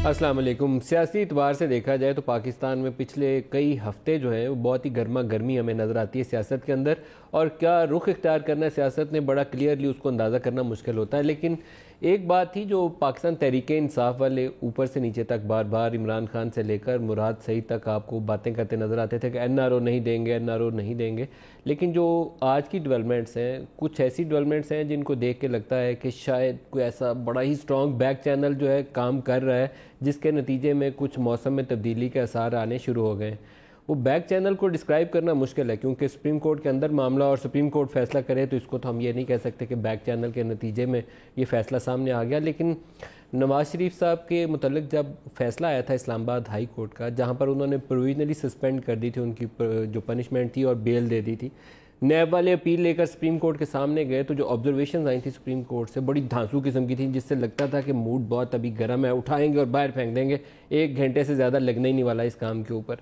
السلام علیکم. سیاسی اعتبار سے دیکھا جائے تو پاکستان میں پچھلے کئی ہفتے جو ہیں وہ بہت ہی گرما گرمی ہمیں نظر آتی ہے سیاست کے اندر, اور کیا رخ اختیار کرنا ہے سیاست نے بڑا کلیئرلی اس کو اندازہ کرنا مشکل ہوتا ہے. لیکن ایک بات تھی جو پاکستان تحریک انصاف والے اوپر سے نیچے تک بار بار عمران خان سے لے کر مراد سعید تک آپ کو باتیں کرتے نظر آتے تھے کہ این آر او نہیں دیں گے, این آر او نہیں دیں گے. لیکن جو آج کی ڈیولپمنٹس ہیں, کچھ ایسی ڈیولپمنٹس ہیں جن کو دیکھ کے لگتا ہے کہ شاید کوئی ایسا بڑا ہی اسٹرانگ بیک چینل جو ہے کام کر رہا ہے, جس کے نتیجے میں کچھ موسم میں تبدیلی کے آثار آنے شروع ہو گئے. وہ بیک چینل کو ڈسکرائب کرنا مشکل ہے کیونکہ سپریم کورٹ کے اندر معاملہ اور سپریم کورٹ فیصلہ کرے تو اس کو تو ہم یہ نہیں کہہ سکتے کہ بیک چینل کے نتیجے میں یہ فیصلہ سامنے آ گیا. لیکن نواز شریف صاحب کے متعلق جب فیصلہ آیا تھا اسلام آباد ہائی کورٹ کا, جہاں پر انہوں نے پروویژنلی سسپینڈ کر دی تھی ان کی جو پنشمنٹ تھی اور بیل دے دی تھی, نیب والے اپیل لے کر سپریم کورٹ کے سامنے گئے تو جو آبزرویشنز آئی تھی سپریم کورٹ سے بڑی دھانسو قسم کی تھیں, جس سے لگتا تھا کہ موڈ بہت ابھی گرم ہے, اٹھائیں گے اور باہر پھینک دیں گے, 1 گھنٹے سے زیادہ لگنے ہی نہیں والا اس کام کے اوپر.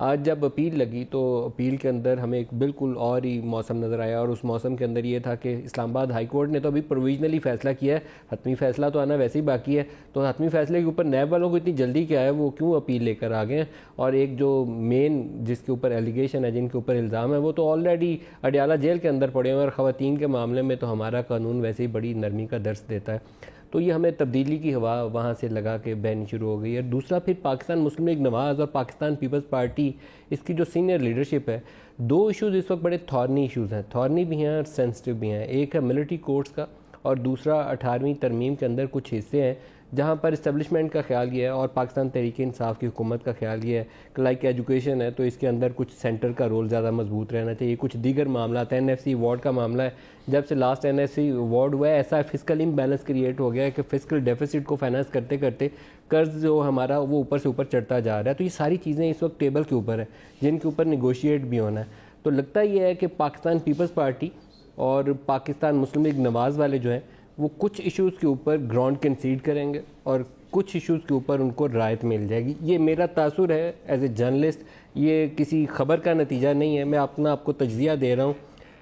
آج جب اپیل لگی تو اپیل کے اندر ہمیں ایک بالکل اور ہی موسم نظر آیا, اور اس موسم کے اندر یہ تھا کہ اسلام آباد ہائی کورٹ نے تو ابھی پروویژنلی فیصلہ کیا ہے, حتمی فیصلہ تو آنا ویسے ہی باقی ہے, تو حتمی فیصلے کے اوپر نیب والوں کو اتنی جلدی کیا ہے, وہ کیوں اپیل لے کر آ گئے ہیں. اور ایک جو مین جس کے اوپر ایلیگیشن ہے, جن کے اوپر الزام ہے, وہ تو آلریڈی اڈیالہ جیل کے اندر پڑے ہوئے ہیں, اور خواتین کے معاملے میں تو ہمارا قانون ویسے ہی بڑی نرمی کا درس دیتا ہے. تو یہ ہمیں تبدیلی کی ہوا وہاں سے لگا کے بہنی شروع ہو گئی ہے. دوسرا پھر پاکستان مسلم لیگ نواز اور پاکستان پیپلز پارٹی, اس کی جو سینئر لیڈرشپ ہے, 2 ایشوز اس وقت بڑے تھارنی ایشوز ہیں, تھارنی بھی ہیں اور سینسٹیو بھی ہیں. ایک ہے ملٹری کورٹس کا, اور دوسرا 18ویں ترمیم کے اندر کچھ حصے ہیں جہاں پر اسٹیبلشمنٹ کا خیال یہ ہے, اور پاکستان تحریک انصاف کی حکومت کا خیال یہ ہے کہ لائک ایجوکیشن ہے تو اس کے اندر کچھ سینٹر کا رول زیادہ مضبوط رہنا چاہیے. کچھ دیگر معاملات, این ایف سی ایوارڈ کا معاملہ ہے, جب سے last N F C award ہوا ہے ایسا فسکل امبیلنس کریٹ ہو گیا ہے کہ فسکل ڈیفیسٹ کو فائنانس کرتے کرتے قرض جو ہمارا وہ اوپر سے اوپر چڑھتا جا رہا ہے. تو یہ ساری چیزیں اس وقت ٹیبل کے اوپر ہیں جن کے اوپر نیگوشیٹ بھی ہونا ہے. تو لگتا یہ ہے کہ پاکستان پیپلز پارٹی اور پاکستان مسلم لیگ نواز والے جو ہیں وہ کچھ ایشوز کے اوپر گراؤنڈ کنسیڈ کریں گے اور کچھ ایشوز کے اوپر ان کو رعایت مل جائے گی. یہ میرا تاثر ہے ایز اے جرنلسٹ, یہ کسی خبر کا نتیجہ نہیں ہے. میں آپ کو تجزیہ دے رہا ہوں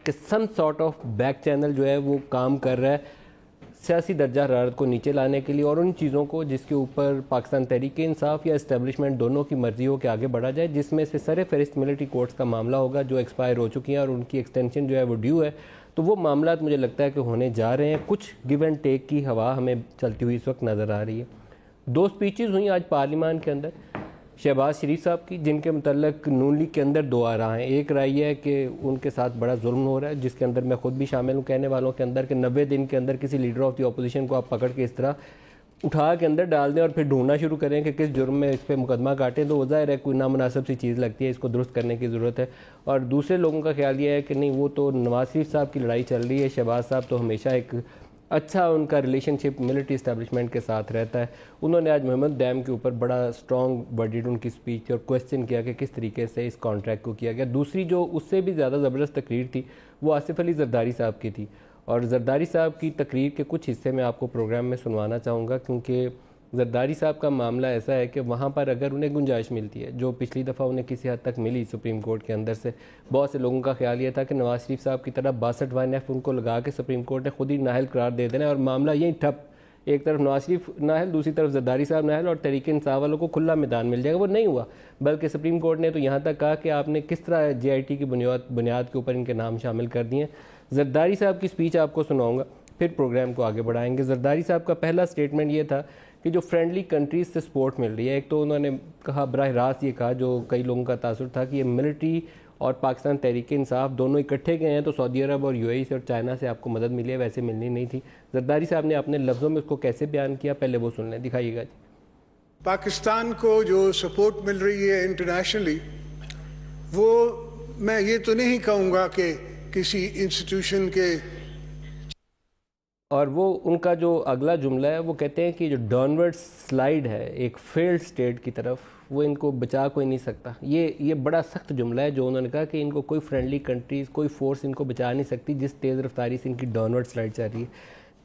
کہ some sort of back channel جو ہے وہ کام کر رہا ہے سیاسی درجہ حرارت کو نیچے لانے کے لیے, اور ان چیزوں کو جس کے اوپر پاکستان تحریک انصاف یا اسٹیبلشمنٹ دونوں کی مرضی ہو کہ آگے بڑھا جائے, جس میں سے سر فہرست ملٹری کورٹس کا معاملہ ہوگا جو ایکسپائر ہو چکی ہیں اور ان کی ایکسٹینشن جو ہے وہ ڈیو ہے. تو وہ معاملات مجھے لگتا ہے کہ ہونے جا رہے ہیں. کچھ گیو اینڈ ٹیک کی ہوا ہمیں چلتی ہوئی اس وقت نظر آ رہی ہے. 2 سپیچز ہوئیں آج پارلیمان کے اندر شہباز شریف صاحب کی, جن کے متعلق نون لیگ کے اندر 2 آراء ہیں. ایک رائے یہ ہے کہ ان کے ساتھ بڑا ظلم ہو رہا ہے, جس کے اندر میں خود بھی شامل ہوں کہنے والوں کے اندر, کہ 90 دن کے اندر کسی لیڈر آف دی اپوزیشن کو آپ پکڑ کے اس طرح اٹھا کے اندر ڈال دیں اور پھر ڈھونڈنا شروع کریں کہ کس جرم میں اس پہ مقدمہ کاٹیں, تو وہ ظاہر ہے کوئی نامناسب سی چیز لگتی ہے, اس کو درست کرنے کی ضرورت ہے. اور دوسرے لوگوں کا خیال یہ ہے کہ نہیں, وہ تو نواز شریف صاحب کی لڑائی چل رہی ہے, شہباز صاحب تو ہمیشہ ایک اچھا ان کا ریلیشن شپ ملٹری اسٹیبلشمنٹ کے ساتھ رہتا ہے. انہوں نے آج محمد ڈیم کے اوپر بڑا اسٹرانگ ورڈڈ ان کی اسپیچ اور کویسچن کیا کہ کس طریقے سے اس کانٹریکٹ کو کیا گیا. دوسری جو اس سے بھی زیادہ زبردست تقریر تھی وہ آصف علی زرداری صاحب کی تھی, اور زرداری صاحب کی تقریر کے کچھ حصے میں آپ کو پروگرام میں سنوانا چاہوں گا, کیونکہ زرداری صاحب کا معاملہ ایسا ہے کہ وہاں پر اگر انہیں گنجائش ملتی ہے جو پچھلی دفعہ انہیں کسی حد تک ملی سپریم کورٹ کے اندر سے, بہت سے لوگوں کا خیال یہ تھا کہ نواز شریف صاحب کی طرح 62(1)(f) ان کو لگا کے سپریم کورٹ نے خود ہی نااہل قرار دے دینا اور معاملہ یہیں ٹھپ, ایک طرف نواز شریف نااہل, دوسری طرف زرداری صاحب نااہل, اور تحریک انصاف والوں کو کھلا میدان مل جائے گا. وہ نہیں ہوا, بلکہ سپریم کورٹ نے تو یہاں تک کہا کہ آپ نے کس طرح جے آئی ٹی کی بنیاد کے اوپر ان کے نام شامل کر دیے. زرداری صاحب کی اسپیچ آپ کو سناؤں گا, پھر پروگرام کو آگے بڑھائیں گے. زرداری صاحب کا پہلا اسٹیٹمنٹ یہ تھا کہ جو فرینڈلی کنٹریز سے سپورٹ مل رہی ہے, ایک تو انہوں نے کہا, براہ راست یہ کہا جو کئی لوگوں کا تاثر تھا کہ یہ ملٹری اور پاکستان تحریک انصاف دونوں اکٹھے گئے ہیں تو سعودی عرب اور UAE سے اور چائنا سے آپ کو مدد ملی ہے, ویسے ملنی نہیں تھی. زرداری صاحب نے اپنے لفظوں میں اس کو کیسے بیان کیا, پہلے وہ سن لیں, دکھائیے گا. پاکستان کو جو سپورٹ مل رہی ہے انٹرنیشنلی, وہ میں یہ تو نہیں کہوں گا کہ کسی انسٹیٹیوشن کے, اور وہ ان کا جو اگلا جملہ ہے وہ کہتے ہیں کہ جو ڈاؤنورڈ سلائیڈ ہے ایک فیلڈ سٹیٹ کی طرف, وہ ان کو بچا کوئی نہیں سکتا. یہ بڑا سخت جملہ ہے جو انہوں نے کہا کہ ان کو کوئی فرینڈلی کنٹریز, کوئی فورس ان کو بچا نہیں سکتی جس تیز رفتاری سے ان کی ڈاؤنورڈ سلائیڈ چل رہی ہے.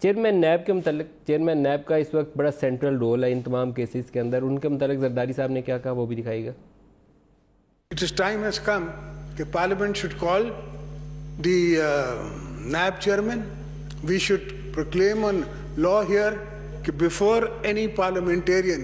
چیئرمین نیب کے متعلق, چیئرمین نیب کا اس وقت بڑا سینٹرل رول ہے ان تمام کیسز کے اندر, ان کے متعلق زرداری صاحب نے کیا کہا وہ بھی دکھائیے گا. It is time has come کہ Parliament should call the NAB chairman. We should proclaim on law here that before any parliamentarian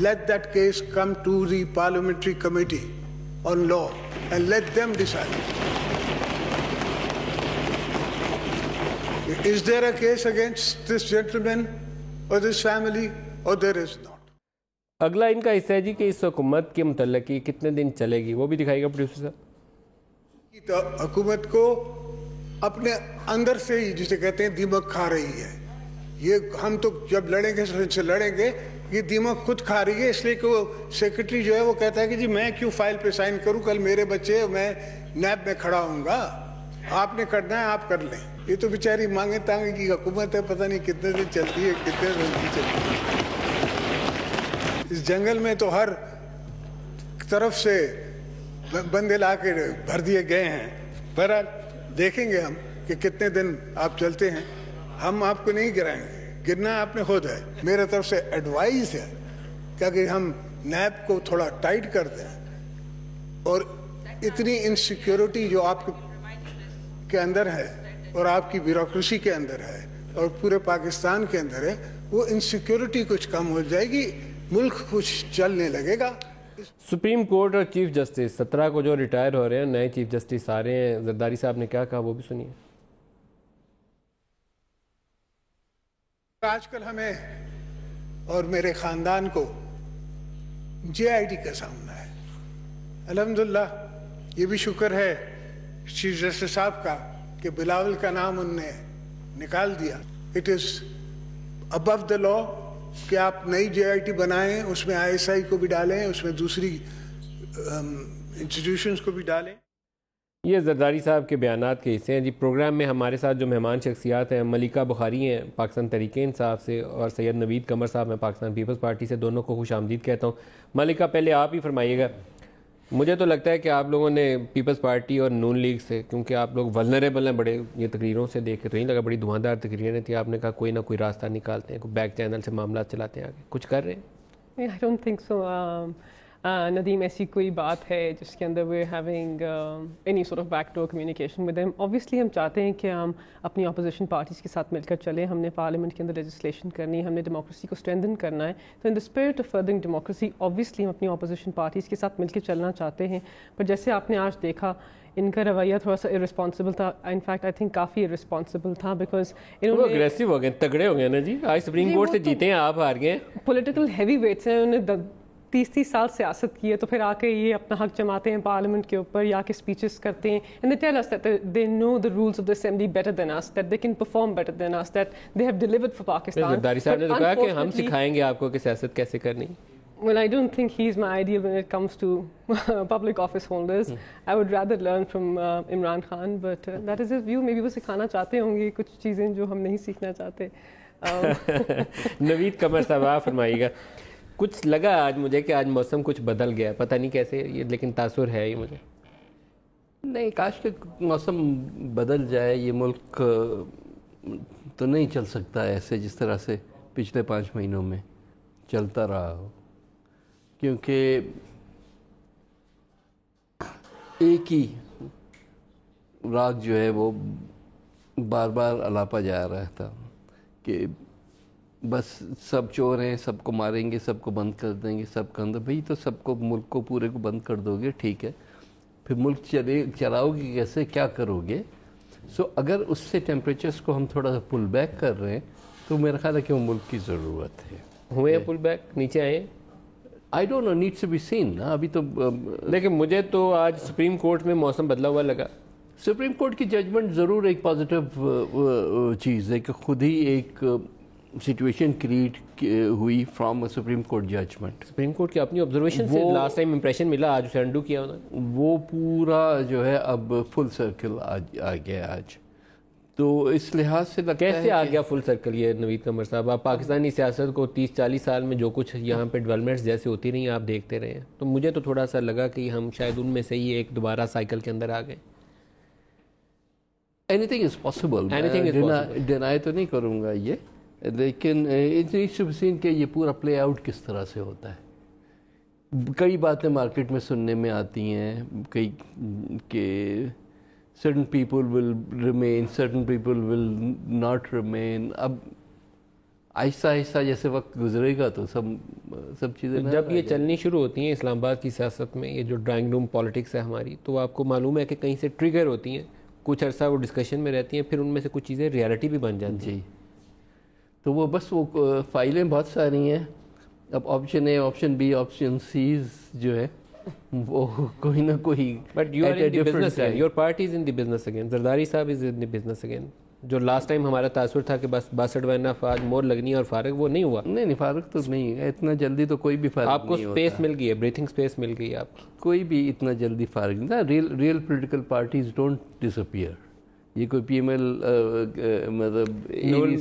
let that case come to the parliamentary committee on law and let them decide. Is there a case against this gentleman or this family, or there is not? اگلا ان کا حصہ ہے جی کہ اس حکومت کے متعلق یہ کتنے دن چلے گی، وہ بھی دکھائے گا پروڈیوسر صاحب. تو حکومت کو اپنے اندر سے ہی جسے کہتے ہیں دیمک کھا رہی ہے. یہ ہم تو جب لڑیں گے سے لڑیں گے، یہ دیمک خود کھا رہی ہے. اس لیے کہ وہ سیکرٹری جو ہے وہ کہتا ہے کہ جی میں کیوں فائل پہ سائن کروں، کل میرے بچے میں نیب میں کھڑا ہوں گا، آپ نے کرنا ہے آپ کر لیں. یہ تو بیچاری مانگے تانگے کی حکومت ہے، پتہ نہیں کتنے دن چلتی ہے کتنے دن کی چلتی ہے. اس جنگل میں تو ہر طرف سے بندے لا کے بھر دیے گئے ہیں. بہرحال دیکھیں گے ہم کہ کتنے دن آپ چلتے ہیں. ہم آپ کو نہیں گرائیں گے، گرنا آپ نے خود ہے. میرے طرف سے ایڈوائز ہے کہ اگر ہم نیب کو تھوڑا ٹائٹ کر دیں، اور اتنی انسیکیورٹی جو آپ کے اندر ہے اور آپ کی بیوروکریسی کے اندر ہے اور پورے پاکستان کے اندر ہے، وہ انسیکیورٹی کچھ کم ہو جائے گی، ملک کچھ چلنے لگے گا. سپریم کورٹ اور چیف جسٹس 17 کو جو ریٹائر ہو رہے ہیں، نئے چیف جسٹس آ رہے ہیں. زرداری صاحب نے کیا کہا وہ بھی سنیے. آج کل ہمیں اور میرے خاندان کو جے آئی ٹی کا سامنا ہے. الحمدللہ یہ بھی شکر ہے چیف جسٹس صاحب کا کہ بلاول کا نام ان نے نکال دیا. اٹ از ابو دا لا کہ آپ نئی جے آئی ٹی بنائیں، اس میں آئی ایس آئی کو بھی ڈالیں، اس میں دوسری انسٹیٹیوشنز کو بھی ڈالیں. یہ زرداری صاحب کے بیانات کے حصے ہیں جی. پروگرام میں ہمارے ساتھ جو مہمان شخصیات ہیں، ملکہ بخاری ہیں پاکستان تحریک انصاف سے، اور سید نوید قمر صاحب ہیں پاکستان پیپلز پارٹی سے. دونوں کو خوش آمدید کہتا ہوں. ملکہ پہلے آپ ہی فرمائیے گا. مجھے تو لگتا ہے کہ آپ لوگوں نے پیپلز پارٹی اور نون لیگ سے، کیونکہ آپ لوگ ولنریبل ہیں بڑے، یہ تقریروں سے دیکھ کے تو نہیں لگا، بڑی دھواں دار تقریریں تھیں. آپ نے کہا کوئی نہ کوئی راستہ نکالتے ہیں، کوئی بیک چینل سے معاملات چلاتے ہیں. آگے کچھ کر رہے ہیں؟ I don't think so. Nadeem ایسی کوئی بات ہے جس کے اندر we're having any sort of backdoor communication with them. Obviously ہم چاہتے ہیں کہ ہم اپنی اپوزیشن پارٹیز کے ساتھ مل کر چلیں. ہم نے پارلیمنٹ کے اندر لیجسلیشن کرنی ہے، ہم نے ڈیموکریسی کو اسٹرینتھن کرنا ہے. تو in the spirit of furthering democracy obviously ہم اپنی اپوزیشن پارٹیز کے ساتھ مل کے چلنا چاہتے ہیں. پر جیسے آپ نے آج دیکھا ان کا رویہ تھوڑا سا irresponsible تھا. In fact I think coffee irresponsible تھا بیکاز وہ اگریسو ہو گئے، تگڑے ہو گئے نا جی. آج سپریم کورٹ سے جیتے ہیں، آپ ہار گئے. پولیٹیکل ہیوی ویٹس ہیں، انہوں نے 30 سال سیاست کی ہے، تو پھر آ کے یہ اپنا حق جماتے ہیں پارلیمنٹ کے اوپر یا کے اسپیچز کرتے ہیں. and they tell us that they know the rules of the assembly better than us, that they can perform better than us, that they have delivered for Pakistan. Zardari صاحب نے تو کہا کہ ہم سکھائیں گے آپ کو کہ سیاست کیسے کرنی. Well, I don't think he's my ideal when it comes to public office holders. I would rather learn from Imran Khan, but that is his view. Maybe وہ سکھانا چاہتے ہوں گے کچھ چیزیں جو ہم نہیں سیکھنا چاہتے. نوید قمر صاحب آپ فرمائیے گا. کچھ لگا آج مجھے کہ آج موسم کچھ بدل گیا، پتہ نہیں کیسے، لیکن تاثر ہے یہ مجھے. نہیں، کاش کہ موسم بدل جائے. یہ ملک تو نہیں چل سکتا ایسے جس طرح سے پچھلے 5 مہینوں میں چلتا رہا ہو، کیونکہ ایک ہی راگ جو ہے وہ بار بار الاپا جا رہا تھا کہ بس سب چور ہیں، سب کو ماریں گے، سب کو بند کر دیں گے، سب کا اندر. بھئی تو سب کو، ملک کو پورے کو بند کر دو گے ٹھیک ہے، پھر ملک چلاؤ گے کیسے، کیا کرو گے؟ اگر اس سے ٹیمپریچرز کو ہم تھوڑا سا پل بیک کر رہے ہیں تو میرا خیال ہے کہ وہ ملک کی ضرورت ہے. ہوئے پل بیک، نیچے آئے؟ I don't know, needs to be seen نا. ابھی تو لیکن مجھے تو آج سپریم کورٹ میں موسم بدلا ہوا لگا. سپریم کورٹ کی ججمنٹ ضرور ایک پازیٹیو چیز ہے کہ خود ہی ایک سچویشن کریٹ ہوئی from a Supreme Court judgment. Supreme Court کی اپنی آبزرویشن سے لاسٹ ٹائم امپریشن ملا، آج اسے انڈو کیا انہوں نے. وہ پورا جو ہے اب فل سرکل آ گیا آج. تو اس لحاظ سے لگتا ہے کیسے آ گیا فل سرکل یہ نوید قمر صاحب؟ آپ پاکستانی سیاست کو 30-40 سال میں جو کچھ یہاں پہ ڈیولپمنٹس جیسے ہوتی رہی آپ دیکھتے رہے ہیں، تو مجھے تو تھوڑا سا لگا کہ ہم شاید ان میں سے ہی ایک دوبارہ سائیکل کے اندر آ گئے. Any thing is possible, deny تو نہیں کروں گا یہ، لیکن سین کہ یہ پورا پلے آؤٹ کس طرح سے ہوتا ہے. کئی باتیں مارکیٹ میں سننے میں آتی ہیں، کئی کہ certain people will remain, certain people will not remain. اب آہستہ آہستہ جیسے وقت گزرے گا تو سب چیزیں جب یہ چلنی شروع ہوتی ہیں اسلام آباد کی سیاست میں، یہ جو ڈرائنگ روم پالیٹکس ہے ہماری، تو آپ کو معلوم ہے کہ کہیں سے ٹریگر ہوتی ہیں، کچھ عرصہ وہ ڈسکشن میں رہتی ہیں، پھر ان میں سے کچھ چیزیں ریالٹی بھی بن جاتی ہیں. جی، تو وہ بس وہ فائلیں بہت ساری ہیں. اب option A, option B, option C's جو ہے وہ کوئی نہ کوئی. But you are in the business, your party is in the business again. Zardari صاحب is in the business again. جو لاسٹ ٹائم ہمارا تاثر تھا کہ بس 62 افواج مور لگنی ہے اور فارغ، وہ نہیں ہوا. نہیں فارغ تو نہیں ہے اتنا جلدی، تو کوئی بھی فارغ نہیں ہوتا. آپ کو اسپیس مل گئی ہے، بریتھنگ اسپیس مل گئی ہے آپ کی. کوئی بھی اتنا جلدی فارغ نہیں. Real political parties don't disappear. یہ کوئی پی ایم ایل مطلب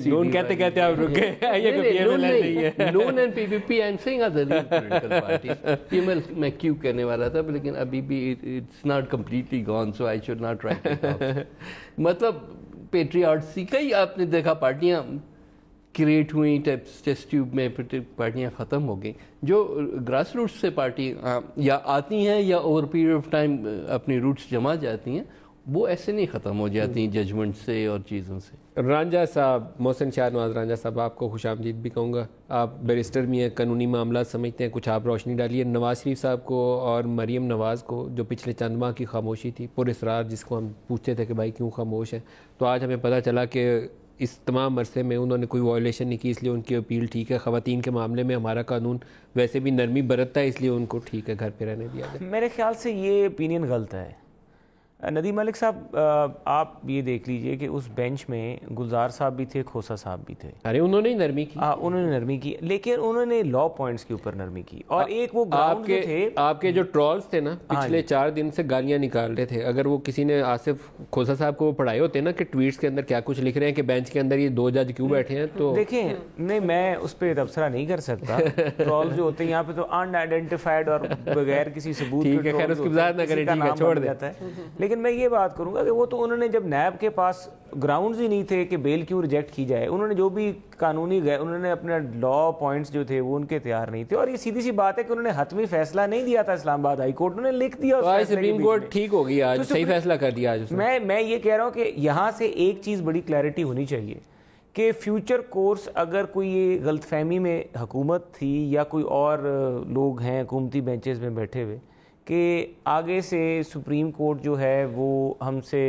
نون کہتے آپ رک گئے. یہ کوئی پی ایم ایل نہیں ہے. Noon and P P P I am seeing are the real political parties. P M L میں کیوں کہنے والا تھا، لیکن ابھی بھی it's not completely gone, so I should not write it out. مطلب پیٹریاٹسی کئی آپ نے دیکھا پارٹیاں کریٹ ہوئیں ٹیسٹ ٹیوب میں، پارٹیاں ختم ہو گئیں. جو گراس روٹس سے پارٹی یا آتی ہیں یا اوور پیریڈ آف ٹائم اپنی روٹس جما جاتی ہیں، وہ ایسے نہیں ختم ہو جاتی ہیں ججمنٹ سے اور چیزوں سے. رانجھا صاحب، محسن شاہ نواز رانجھا صاحب، آپ کو خوش آمدید بھی کہوں گا. آپ بیرسٹر بھی ہیں، قانونی معاملات سمجھتے ہیں، کچھ آپ روشنی ڈالیے. نواز شریف صاحب کو اور مریم نواز کو، جو پچھلے چند ماہ کی خاموشی تھی، پر اسرار جس کو ہم پوچھتے تھے کہ بھائی کیوں خاموش ہیں، تو آج ہمیں پتہ چلا کہ اس تمام عرصے میں انہوں نے کوئی وائلیشن نہیں کی، اس لیے ان کی اپیل ٹھیک ہے. خواتین کے معاملے میں ہمارا قانون ویسے بھی نرمی برتتا ہے، اس لیے ان کو ٹھیک ہے گھر پہ رہنے دیا جائے. میرے خیال سے یہ اپینین غلط ہے. ندیم ملک صاحب، آپ یہ دیکھ لیجئے کہ اس بینچ میں گلزار صاحب بھی تھے، کھوسا صاحب بھی تھے. ارے انہوں نے نرمی کی، انہوں نے نرمی کی، لیکن انہوں نے لا پوائنٹس کے اوپر نرمی کی. اور ایک وہ گراؤنڈ جو تھے، آپ کے جو ٹرولز تھے نا پچھلے 4 دن سے گالیاں نکال رہے تھے، اگر وہ کسی نے آصف کھوسا صاحب کو وہ پڑھائے ہوتے نا کہ ٹویٹس کے اندر کیا کچھ لکھ رہے ہیں کہ بینچ کے اندر یہ 2 جج کیوں بیٹھے ہیں، تو دیکھیں نہیں میں اس پہ تبصرہ نہیں کر سکتا. ٹرول جو ہوتے ہیں یہاں پہ تو ان آئیڈینٹیفائڈ اور بغیر کسی ثبوت کے خیر اس کی وضاحت نہ کریں، ٹھیک ہے چھوڑ دیں. لیکن میں یہ بات کروں گا کہ وہ تو انہوں نے جب نیب کے پاس گراؤنڈز ہی نہیں تھے کہ بیل کیوں ریجیکٹ کی جائے، انہوں نے جو بھی قانونی گئے، انہوں نے اپنے لا پوائنٹس جو تھے وہ ان کے تیار نہیں تھے. اور یہ سیدھی سی بات ہے کہ انہوں نے حتمی فیصلہ نہیں دیا تھا اسلام آباد ہائی کورٹ، انہوں نے لکھ دیا. سپریم کورٹ ٹھیک ہو گئی آج، صحیح فیصلہ کر دیا آج. میں یہ کہہ رہا ہوں کہ یہاں سے ایک چیز بڑی کلیئرٹی ہونی چاہیے کہ فیوچر کورس، اگر کوئی یہ غلط فہمی میں حکومت تھی یا کوئی اور لوگ ہیں حکومتی بینچز میں بیٹھے ہوئے کہ آگے سے سپریم کورٹ جو ہے وہ ہم سے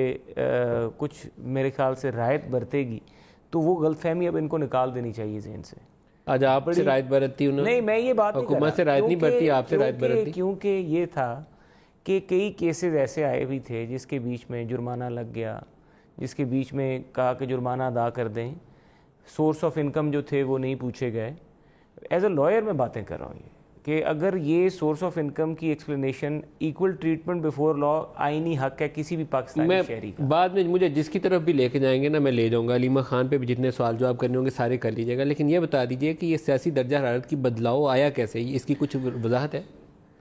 کچھ میرے خیال سے رعایت برتے گی، تو وہ غلط فہمی اب ان کو نکال دینی چاہیے ذہن سے. آج آپ سے رعایت برتی انہوں نے؟ نہیں میں یہ بات حکومت سے رعایت نہیں برتی، آپ سے رعایت برتی. کیونکہ یہ تھا کہ کئی کیسز ایسے آئے بھی تھے جس کے بیچ میں جرمانہ لگ گیا، جس کے بیچ میں کہا کہ جرمانہ ادا کر دیں، سورس آف انکم جو تھے وہ نہیں پوچھے گئے. ایز اے لائر میں باتیں کر رہا ہوں یہ کہ اگر یہ سورس آف انکم کی ایکسپلینیشن ایکول ٹریٹمنٹ بیفور لا آئینی حق ہے کسی بھی پاکستانی شہری کا. بعد میں مجھے جس کی طرف بھی لے کے جائیں گے نا میں لے جاؤں گا. علیمہ خان پہ بھی جتنے سوال جواب کرنے ہوں گے سارے کر لیجیے گا، لیکن یہ بتا دیجیے کہ یہ سیاسی درجہ حرارت کی بدلاؤ آیا کیسے، اس کی کچھ وضاحت ہے؟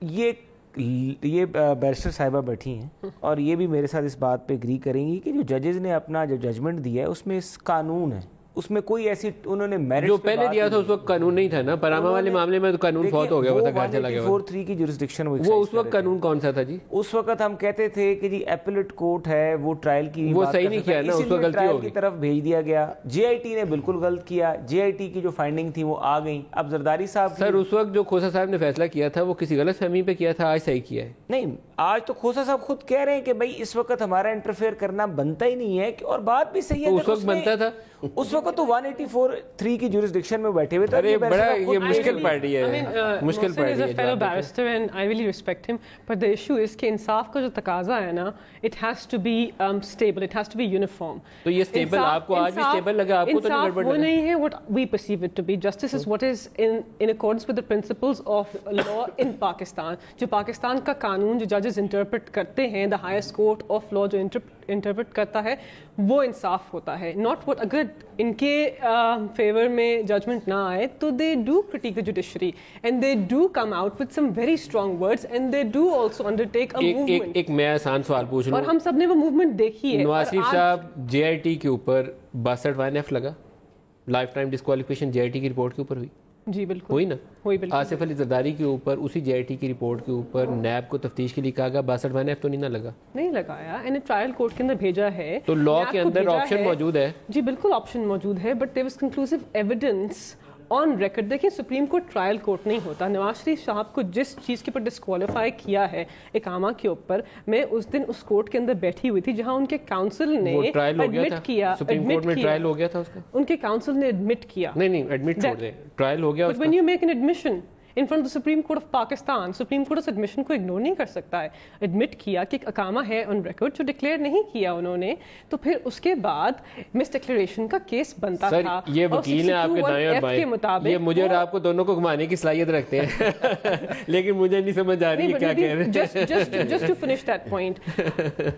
یہ بیرسٹر صاحبہ بیٹھی ہیں اور یہ بھی میرے ساتھ اس بات پہ اگری کریں گی کہ جو ججز نے اپنا جو ججمنٹ دیا ہے اس میں قانون ہے، اس میں کوئی ایسی انہوں نے میرٹ جو پہلے دیا تھا اس وقت قانون نہیں تھا نا. پاناما والے معاملے میں تو قانون فوت ہو گیا ہوا تھا، گھر چلا گیا ہوا. 184(3) کی جورسڈکشن وہ اس وقت قانون کون سا تھا جی؟ اس وقت ہم کہتے تھے کہ جی ایپلیٹ کورٹ ہے وہ ٹرائل کی، وہ صحیح نہیں کیا نا، اس وقت غلطی ہو گئی، کی طرف بھیج دیا گیا. جے آئی ٹی نے بالکل غلط کیا، جے آئی ٹی کی جو فائنڈنگ تھی وہ آ گئیں. اب زرداری صاحب سر اس وقت جو کھوسا صاحب نے فیصلہ کیا تھا وہ کسی غلط فہمی پہ کیا تھا، آج صحیح کیا ہے. نہیں آج تو کھوسا صاحب خود کہہ رہے ہیں کہ بھائی اس وقت ہمارا انٹرفیئر کرنا بنتا ہی نہیں ہے، اور بات بھی صحیح ہے. اس وقت بنتا تھا، اس وقت تو 184(3) کی جورسڈکشن میں بیٹھے ہوئے تھے. ارے بڑا یہ مشکل پارٹی ہے، مشکل پارٹی ہے. fellow barrister and I really respect him, but the issue is کہ انصاف کا جو تقاضا ہے نا it has to be stable, it has to be uniform. تو یہ stable آپ کو آج بھی stable لگا، آپ کو تو نہیں گڑبڑ لگا؟ وہ نہیں ہے what we perceive it to be. Justice is what is in accordance with the principles of law in Pakistan. جو پاکستان کا قانون جو ججز انٹرپریٹ کرتے ہیں، the highest court of law جو انٹرپریٹ کرتا ہے وہ انصاف ہوتا ہے. not what اگر ان کے فیور میں ججمنٹ نہ آئے تو they do critique the judiciary and they do come out with some very strong words and they do also undertake a movement. ایک میں آسان سوال پوچھ لوں، اور ہم سب نے وہ موومنٹ دیکھی ہے. نواز شریف صاحب جے آئی ٹی کے اوپر 62 1F لگا، life time disqualification J I T کی رپورٹ کے اوپر ہوئی. جی بالکل ہوئی نا. ہوئی بالکل. آصف علی زرداری کے اوپر اسی جے آئی ٹی کی رپورٹ کے اوپر نیب کو تفتیش کے لیے کہا گیا 62 تو نہیں نہ لگا, نہیں لگایا, انہیں ٹرائل کورٹ کے اندر بھیجا ہے. تو لا کے اندر آپشن موجود ہے. جی بالکل آپشن موجود ہے, but there was conclusive evidence on record. دیکھیں سپریم کورٹ ٹرائل کورٹ نہیں ہوتا. نواز شریف صاحب کو جس چیز کے اوپر ڈسکوالیفائی کیا ہے اقامہ کے اوپر, میں اس دن اس کورٹ کے اندر بیٹھی ہوئی تھی جہاں ان کے کاؤنسل نے ایڈمٹ کیا, سپریم کورٹ میں ٹرائل ہو گیا تھا اس کا, ان کے کاؤنسل نے ایڈمٹ کیا. نہیں ایڈمٹ چھوڑ دیں, ٹرائل ہو گیا. But when you make an admission in front of the Supreme Court of Pakistan, Supreme Court اس ایڈمیشن کو اگنور نہیں کر سکتا ہے. ایڈمٹ کیا کہ ایک اقامہ ہے آن ریکارڈ, جو ڈکلیئر نہیں کیا انہوں نے, تو پھر اس کے بعد مس ڈکلیریشن کا کیس بنتا تھا. یہ وکیل ہیں آپ کے دائیں اور بائیں, یہ مجھے اور آپ کو دونوں کو گھمانے کی صلاحیت رکھتے ہیں, لیکن مجھے نہیں سمجھ آ رہی ہے کیا کہہ رہے ہیں. Just to finish that point,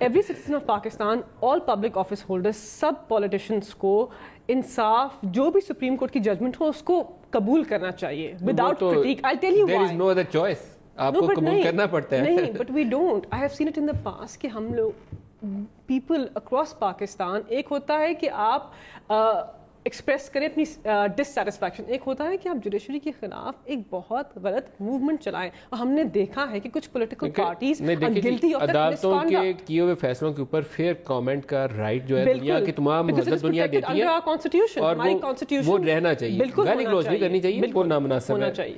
every citizen of Pakistan, all public office holders, sub politicians کو انصاف جو بھی سپریم کورٹ کی ججمنٹ ہو اس کو قبول کرنا چاہیے without critique. I'll tell you why. There is no other choice. آپ کو قبول کرنا پڑتا ہے. نہیں, but we don't. I have seen it in the past کہ ہم لوگ people across پاکستان, ایک ہوتا ہے کہ آپ ایکسپریس کریں اپنی ڈسسیٹسفیکشن, ایک ہوتا ہے کہ آپ جوڈیشری کے خلاف ایک بہت غلط موومنٹ چلائیں. اور ہم نے دیکھا ہے کہ کچھ پولیٹیکل پارٹیز گلٹی آف عدالتوں کے کیے ہوئے فیصلوں کے اوپر فیئر کامنٹ کا رائٹ جو ہے دنیا کی تمام مہذب دنیا دیتی ہے, اور وہ رہنا چاہیے, گالی گلوچ نہیں کرنی چاہیے, وہ نامناسب ہے.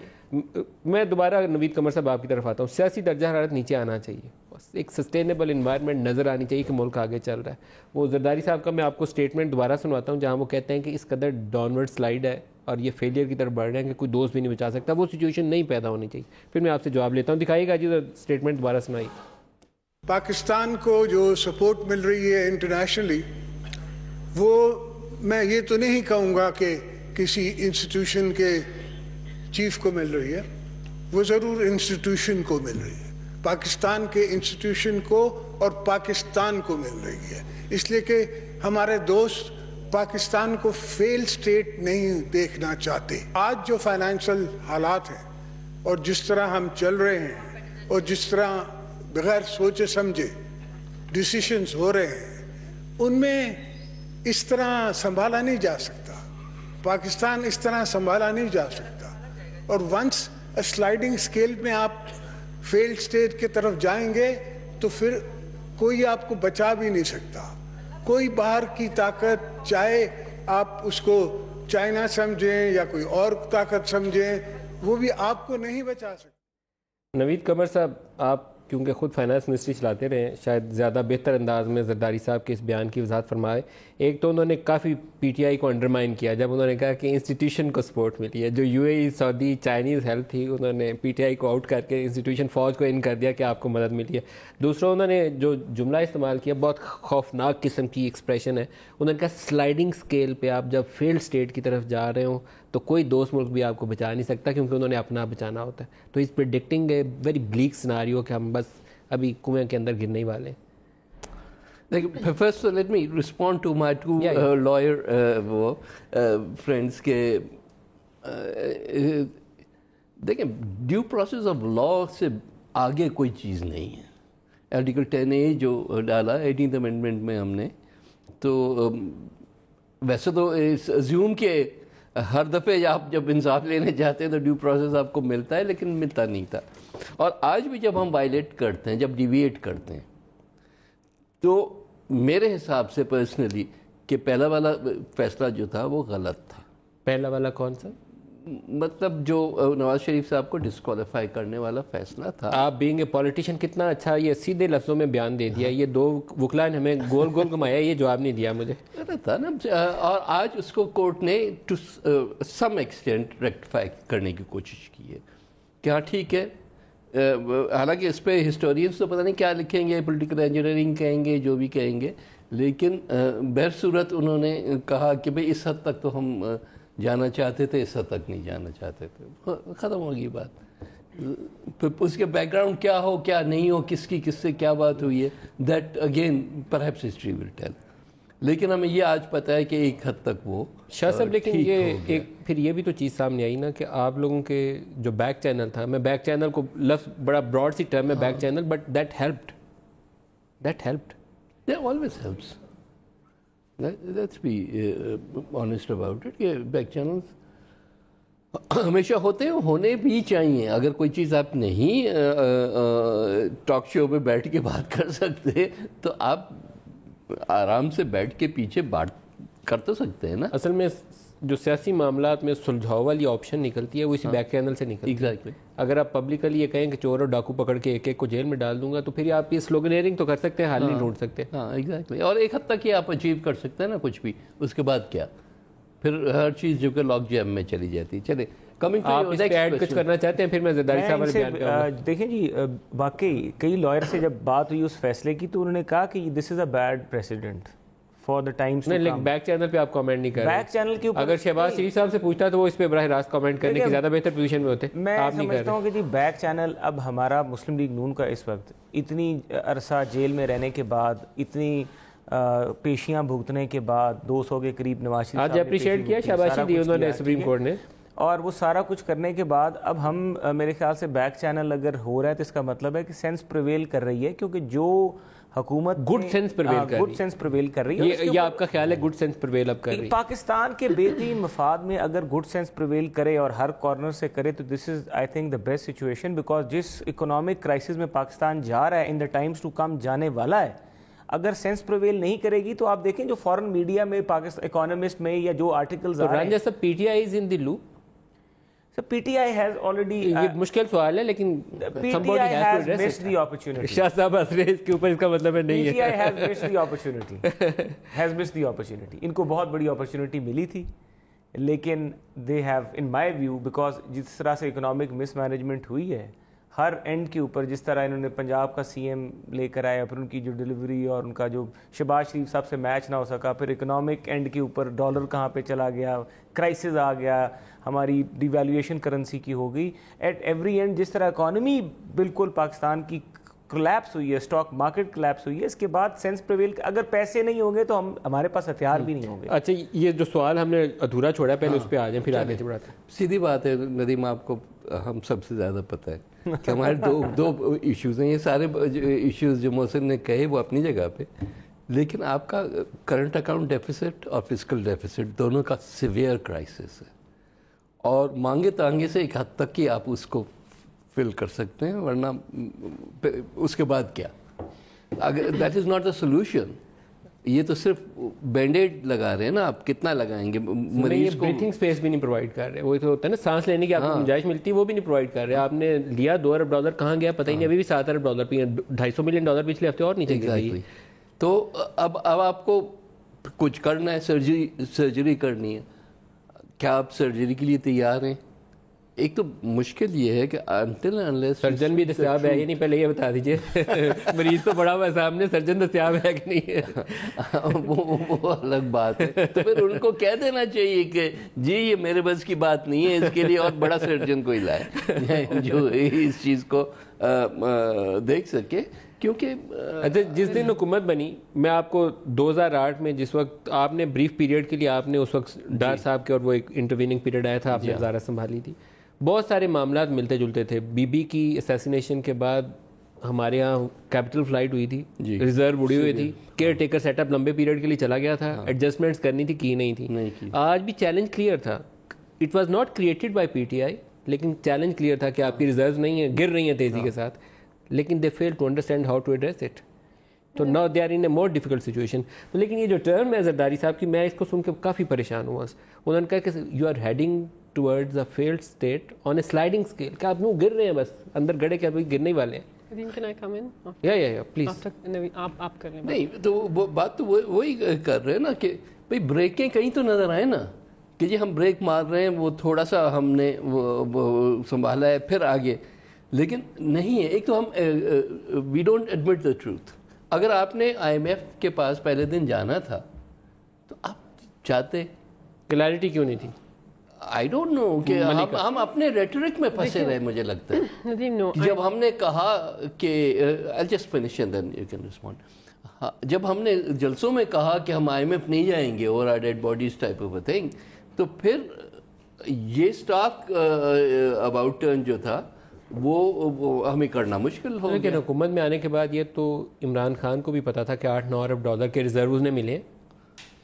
میں دوبارہ نوید قمر صاحب آپ کی طرف آتا ہوں. سیاسی درجہ حرارت نیچے آنا چاہیے, ایک سسٹینیبل انوائرمنٹ نظر آنی چاہیے کہ ملک آگے چل رہا ہے. وہ زرداری صاحب کا میں آپ کو سٹیٹمنٹ دوبارہ سنواتا ہوں جہاں وہ کہتے ہیں کہ اس قدر ڈاؤنورڈ سلائیڈ ہے اور یہ فیلئر کی طرف بڑھ رہے ہیں کہ کوئی دوست بھی نہیں بچا سکتا. وہ سچویشن نہیں پیدا ہونی چاہیے. پھر میں آپ سے جواب لیتا ہوں. دکھائیے گا جی سٹیٹمنٹ دوبارہ سنائیے. پاکستان کو جو سپورٹ مل رہی ہے انٹرنیشنلی, وہ میں یہ تو نہیں کہوں گا کہ کسی انسٹیٹیوشن کے چیف کو مل رہی ہے, وہ ضرور انسٹیٹیوشن کو مل رہی ہے, پاکستان کے انسٹیٹیوشن کو اور پاکستان کو مل رہی ہے. اس لیے کہ ہمارے دوست پاکستان کو فیل سٹیٹ نہیں دیکھنا چاہتے. آج جو فائنینشل حالات ہیں اور جس طرح ہم چل رہے ہیں اور جس طرح بغیر سوچے سمجھے ڈیسیشنز ہو رہے ہیں, ان میں اس طرح سنبھالا نہیں جا سکتا. پاکستان اس طرح سنبھالا نہیں جا سکتا. اور ونس سلائیڈنگ اسکیل میں آپ فیلڈ اسٹیٹ کی طرف جائیں گے تو پھر کوئی آپ کو بچا بھی نہیں سکتا. کوئی باہر کی طاقت, چاہے آپ اس کو چائنا سمجھیں یا کوئی اور طاقت سمجھیں, وہ بھی آپ کو نہیں بچا سکتا. نوید قمر صاحب, آپ کیونکہ خود فائنانس منسٹری چلاتے رہے ہیں, شاید زیادہ بہتر انداز میں زرداری صاحب کے اس بیان کی وضاحت فرمائے. ایک تو انہوں نے کافی پی ٹی آئی کو انڈرمائن کیا جب انہوں نے کہا کہ انسٹیٹیوشن کو سپورٹ ملی ہے. جو you a E, Saudi, Chinese help تھی, انہوں نے پی ٹی آئی کو آؤٹ کر کے انسٹیٹیوشن فوج کو ان کر دیا کہ آپ کو مدد ملی ہے. دوسرا انہوں نے جو جملہ استعمال کیا بہت خوفناک قسم کی ایکسپریشن ہے, انہوں نے کہا سلائیڈنگ اسکیل پہ آپ جب فیلڈ اسٹیٹ کی طرف جا رہے ہوں تو کوئی دوست ملک بھی آپ کو بچا نہیں سکتا, کیونکہ انہوں نے اپنا بچانا ہوتا ہے. تو اس پریڈکٹنگ اے ویری بلیک سیناریو کہ ہم بس ابھی کنویں کے اندر گرنے والے ہیں. First, let me respond to my two lawyer friends کے دیکھیں, ڈیو پروسیس آف لا سے آگے کوئی چیز نہیں ہے. آرٹیکل 10A جو ڈالا 18th امینڈمنٹ میں ہم نے, تو ویسے تو ازیوم کہ ہر دفعہ آپ جب انصاف لینے جاتے ہیں تو ڈیو پروسیس آپ کو ملتا ہے, لیکن ملتا نہیں تھا. اور آج بھی جب ہم وائلیٹ کرتے ہیں, جب ڈیویٹ کرتے ہیں, تو میرے حساب سے پرسنلی کہ پہلا والا فیصلہ جو تھا وہ غلط تھا. پہلا والا کون سا؟ مطلب جو نواز شریف صاحب کو ڈسکوالیفائی کرنے والا فیصلہ تھا. آپ بینگ اے پولیٹیشین کتنا اچھا یہ سیدھے لفظوں میں بیان دے دیا. یہ دو وکلا نے ہمیں گول گول گھمایا, یہ جواب نہیں دیا مجھے تھا نا. اور آج اس کو کورٹ نے ٹو سم ایکسٹینٹ ریکٹیفائی کرنے کی کوشش کی ہے. کیا ٹھیک ہے, حالانکہ اس پہ ہسٹورینس تو پتہ نہیں کیا لکھیں گے, پولیٹیکل انجینئرنگ کہیں گے, جو بھی کہیں گے, لیکن بہرصورت انہوں نے کہا کہ بھئی اس حد تک تو ہم جانا چاہتے تھے, اس حد تک نہیں جانا چاہتے تھے. ختم ہوگی بات. اس کے بیک گراؤنڈ کیا ہو کیا نہیں ہو, کس کی کس سے کیا بات ہوئی ہے, that again perhaps history will tell. لیکن ہمیں یہ آج پتہ ہے کہ ایک حد تک وہ شاہ صاحب. لیکن یہ ایک پھر یہ بھی تو چیز سامنے آئی نا کہ آپ لوگوں کے جو بیک چینل تھا, میں بیک چینل کو لفظ بڑا براڈ سی ٹرم ہے back channel, but that helped. That always helps. Let's be honest about it. کہ بیک چینلز ہمیشہ ہوتے ہیں, ہونے بھی چاہیے. اگر کوئی چیز آپ نہیں ٹاک شو پہ بیٹھ کے بات کر سکتے تو آپ آرام سے بیٹھ کے پیچھے بات کر تو سکتے ہیں نا. اصل میں جو سیاسی معاملات میں سلجھاؤ والی آپشن نکلتی ہے وہ اسی بیک چینل سے نکلتی ہے. ایگزیکٹلی. اگر آپ پبلکلی یہ کہیں کہ چور اور ڈاکو پکڑ کے ایک ایک کو جیل میں ڈال دوں گا تو پھر آپ یہ سلوگنیئرنگ تو کر سکتے ہیں, حل نہیں ڈھونڈ سکتے. ہاں ایگزیکٹلی. اور ایک حد تک یہ آپ اچیو کر سکتے ہیں نا کچھ بھی, اس کے بعد کیا پھر ہر چیز جو کہ لاک جیم میں چلی جاتی. چلے آپ اس پہ ایڈ کچھ کرنا چاہتے ہیں پھر میں زرداری صاحب والے بیان کروں گا. دیکھیں جی, واقعی کئی لائر سے جب بات ہوئی اس فیصلے کی تو انہوں نے کہا کہ this is a bad president for the times to come. Back channel پہ آپ کامنٹ نہیں کر رہے. بیک چینل کے اوپر اگر شہباز شریف صاحب سے پوچھتا تو وہ اس پہ براہ راست کامنٹ کرنے کی زیادہ بہتر پوزیشن میں ہوتے. میں سمجھتا ہوں کہ جی بیک چینل اب ہمارا مسلم لیگ نون کا اس وقت اتنی عرصہ جیل میں رہنے کے بعد, اتنی پیشیاں بھگتنے کے بعد, 200 کے قریب نواز شریف آج اپریشیٹ کیا شاباشی دی انہوں نے سپریم کورٹ نے, اور وہ سارا کچھ کرنے کے بعد اب ہم میرے خیال سے بیک چینل اگر ہو رہا ہے تو اس کا مطلب ہے کہ سینس پریویل کر رہی ہے, کیونکہ جو حکومت گڈ سینس پریویل کر رہی ہے. یہ آپ کا خیال ہے گڈ سینس پریویل اب کر رہی ہے پاکستان کے بہترین مفاد میں اگر گڈ سینس پریویل کرے اور ہر کارنر سے کرے تو this is I think the best situation, because جس اکنامک کرائسس میں پاکستان جا رہا ہے ان دا ٹائمز ٹو کم جانے والا ہے, اگر سینس پریویل نہیں کرے گی تو آپ دیکھیں جو فورن میڈیا میں پاکستان اکانومسٹ میں یا جو آرٹیکلز آ رہے ہیں. سب P T I is in the loop. P T I has already, یہ مشکل سوال ہے لیکن P T I has missed the opportunity. Shah sahib ہنس رہے, اس کے اوپر اس کا مطلب ہے نہیں ہے. P T I has missed the opportunity, has missed the opportunity. ان کو بہت بڑی اپرچونٹی ملی تھی لیکن they have in my view, because جس طرح سے اکنامک مس مینجمنٹ ہوئی ہے ہر اینڈ کے اوپر, جس طرح انہوں نے پنجاب کا سی ایم لے کر آیا, پھر ان کی جو ڈلیوری اور ان کا جو شہباز شریف صاحب سے میچ نہ ہو سکا, پھر اکنامک اینڈ کے اوپر ڈالر کہاں پہ چلا گیا, کرائسس آ گیا, ہماری ڈی ویلیویشن کرنسی کی ہو گئی. ایٹ ایوری اینڈ جس طرح اکانومی بالکل پاکستان کی کلیپس ہوئی ہے, اسٹاک مارکیٹ کلیپس ہوئی ہے, اس کے بعد سینس پریویل, اگر پیسے نہیں ہوں گے تو ہمارے پاس ہتھیار بھی نہیں ہوں گے. اچھا, یہ جو سوال ہم نے ادھورا چھوڑا پہلے اس پہ آ جائیں پھر آگے سے بڑھاتے ہیں. سیدھی بات ہے ندیم, آپ کو ہم سب سے زیادہ پتہ ہے کہ ہمارے دو ایشوز ہیں. یہ سارے ایشوز جو محسن نے کہے وہ اپنی جگہ پہ, لیکن آپ کا کرنٹ اکاؤنٹ ڈیفیسٹ اور فسکل ڈیفیسٹ دونوں کا سیویئر کرائسس ہے, اور مانگے تانگے سے ایک حد تک کہ آپ اس کو فل کر سکتے ہیں, ورنہ اس کے بعد کیا, اگر that is not a solution. یہ تو صرف بینڈیڈ لگا رہے ہیں نا, آپ کتنا لگائیں گے مریض کو. بریتھنگ اسپیس بھی نہیں پرووائڈ کر رہے, وہ تو ہوتا ہے نا سانس لینے کی آپ کو گنجائش ملتی ہے وہ بھی نہیں پرووائڈ کر رہے. آپ نے لیا $2 ارب کہاں گیا پتہ ہی نہیں, ابھی بھی $7 ارب $250 ملین پچھلے ہفتے اور نیچے گئی. تو اب آپ کو کچھ کرنا ہے, سرجری کرنی ہے, کیا آپ سرجری کے لیے تیار ہیں؟ ایک تو مشکل یہ ہے کہ انٹل انلیس سرجن بھی دستیاب ہے, یہ نہیں پہلے یہ بتا دیجئے مریض تو بڑا ہوا سامنے, سرجن دستیاب ہے کہ نہیں ہے وہ الگ بات ہے. تو پھر ان کو کہہ دینا چاہیے کہ جی یہ میرے بس کی بات نہیں ہے, اس کے لیے اور بڑا سرجن کوئی لائے جو اس چیز کو دیکھ سکے. کیونکہ اچھا, جس دن حکومت بنی, میں آپ کو 2008 میں جس وقت آپ نے بریف پیریڈ کے لیے آپ نے اس وقت ڈار صاحب کے, اور وہ ایک انٹرویننگ پیریڈ آیا تھا, آپ نے وزارت سنبھالی تھی, بہت سارے معاملات ملتے جلتے تھے. بی بی کی اسیسینیشن کے بعد ہمارے یہاں کیپٹل فلائٹ ہوئی تھی, ریزرو اڑی ہوئی تھی, کیئر ٹیکر سیٹ اپ لمبے پیریڈ کے لیے چلا گیا تھا, ایڈجسٹمنٹس کرنی تھی, کی نہیں تھی. آج بھی چیلنج کلیئر تھا, it was not created by P T آئی, لیکن چیلنج کلیئر تھا کہ آپ کی ریزروز نہیں ہیں, گر رہی ہیں تیزی کے ساتھ, لیکن they fail to understand how to address it. تو now they are in a more difficult situation. لیکن یہ جو ٹرم ہے زرداری صاحب کی, میں اس کو سن کے کافی پریشان ہوا. انہوں نے کہا کہ you are heading towards a failed state on a sliding scale, کہ آپ گر رہے ہیں, بس اندر گڑے کے ابھی گرنے والے ہیں. پلیز آپ کر لیں. نہیں تو وہ بات تو وہی کر رہے ہیں نا کہ بھائی بریکیں کہیں تو نظر آئے نا, کہ جی ہم بریک مار رہے ہیں, وہ تھوڑا سا ہم نے وہ سنبھالا ہے پھر آگے, لیکن نہیں ہے. ایک تو ہم we don't admit the truth. اگر آپ نے آئی ایم ایف کے پاس پہلے دن جانا تھا تو آپ چاہتے, کلیئرٹی کیوں نہیں تھی؟ آئی ڈونٹ نو, کہ ہم اپنے ریٹرک میں پھنسے رہے. مجھے لگتا ہے جب ہم نے کہا کہ I'll just finish and then you can respond. جب ہم نے جلسوں میں کہا کہ ہم آئی ایم ایف نہیں جائیں گے اور dead bodies type of a thing, تو پھر یہ اسٹاک اباؤٹ ٹرن جو تھا وہ ہمیں کرنا مشکل ہو گیا. لیکن حکومت میں آنے کے بعد یہ تو عمران خان کو بھی پتا تھا کہ $8-9 ارب کے ریزروز نے ملے.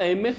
IMF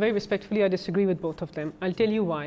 Very respectfully, I disagree with both of them. I'll tell you why.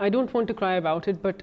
I don't want to cry about it, but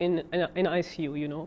in ICU, you know.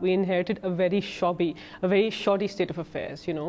we inherited a very shoddy state of affairs, you know.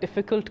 difficult,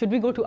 Should we go to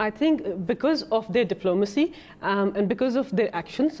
I think because of their diplomacy and because of their actions,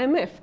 IMF.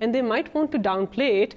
and they might want to downplay it.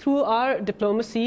through our diplomacy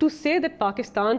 to say that Pakistan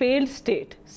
failed state,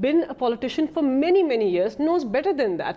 been a politician for many years knows better than that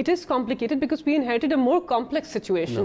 It is complicated because we inherited a more complex situation.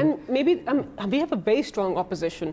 and maybe we have a very strong opposition.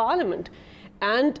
parliament, and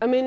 I mean,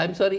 I'm sorry,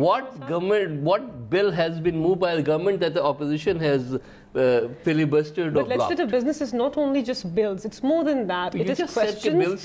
What bill has been moved by the government that the opposition has filibustered or blocked? But legislative business is not only just bills, it's more than that. It is questions.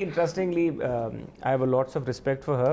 Interestingly, I have lots of respect for her,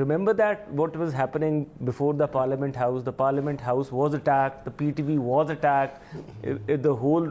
Remember that what was happening before the Parliament House? The Parliament House was attacked. The PTV was attacked. The whole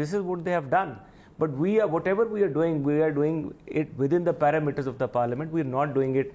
This is what they have done. But whatever we are doing it within the parameters of the parliament. We are not doing it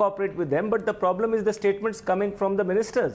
cooperate with them, but the problem is the statements coming from the ministers.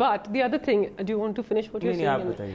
But the other thing, do you want to finish what you're saying?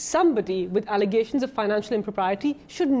somebody with allegations of financial impropriety should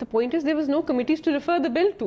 the point is there was no committees to refer the bill to.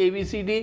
ABCD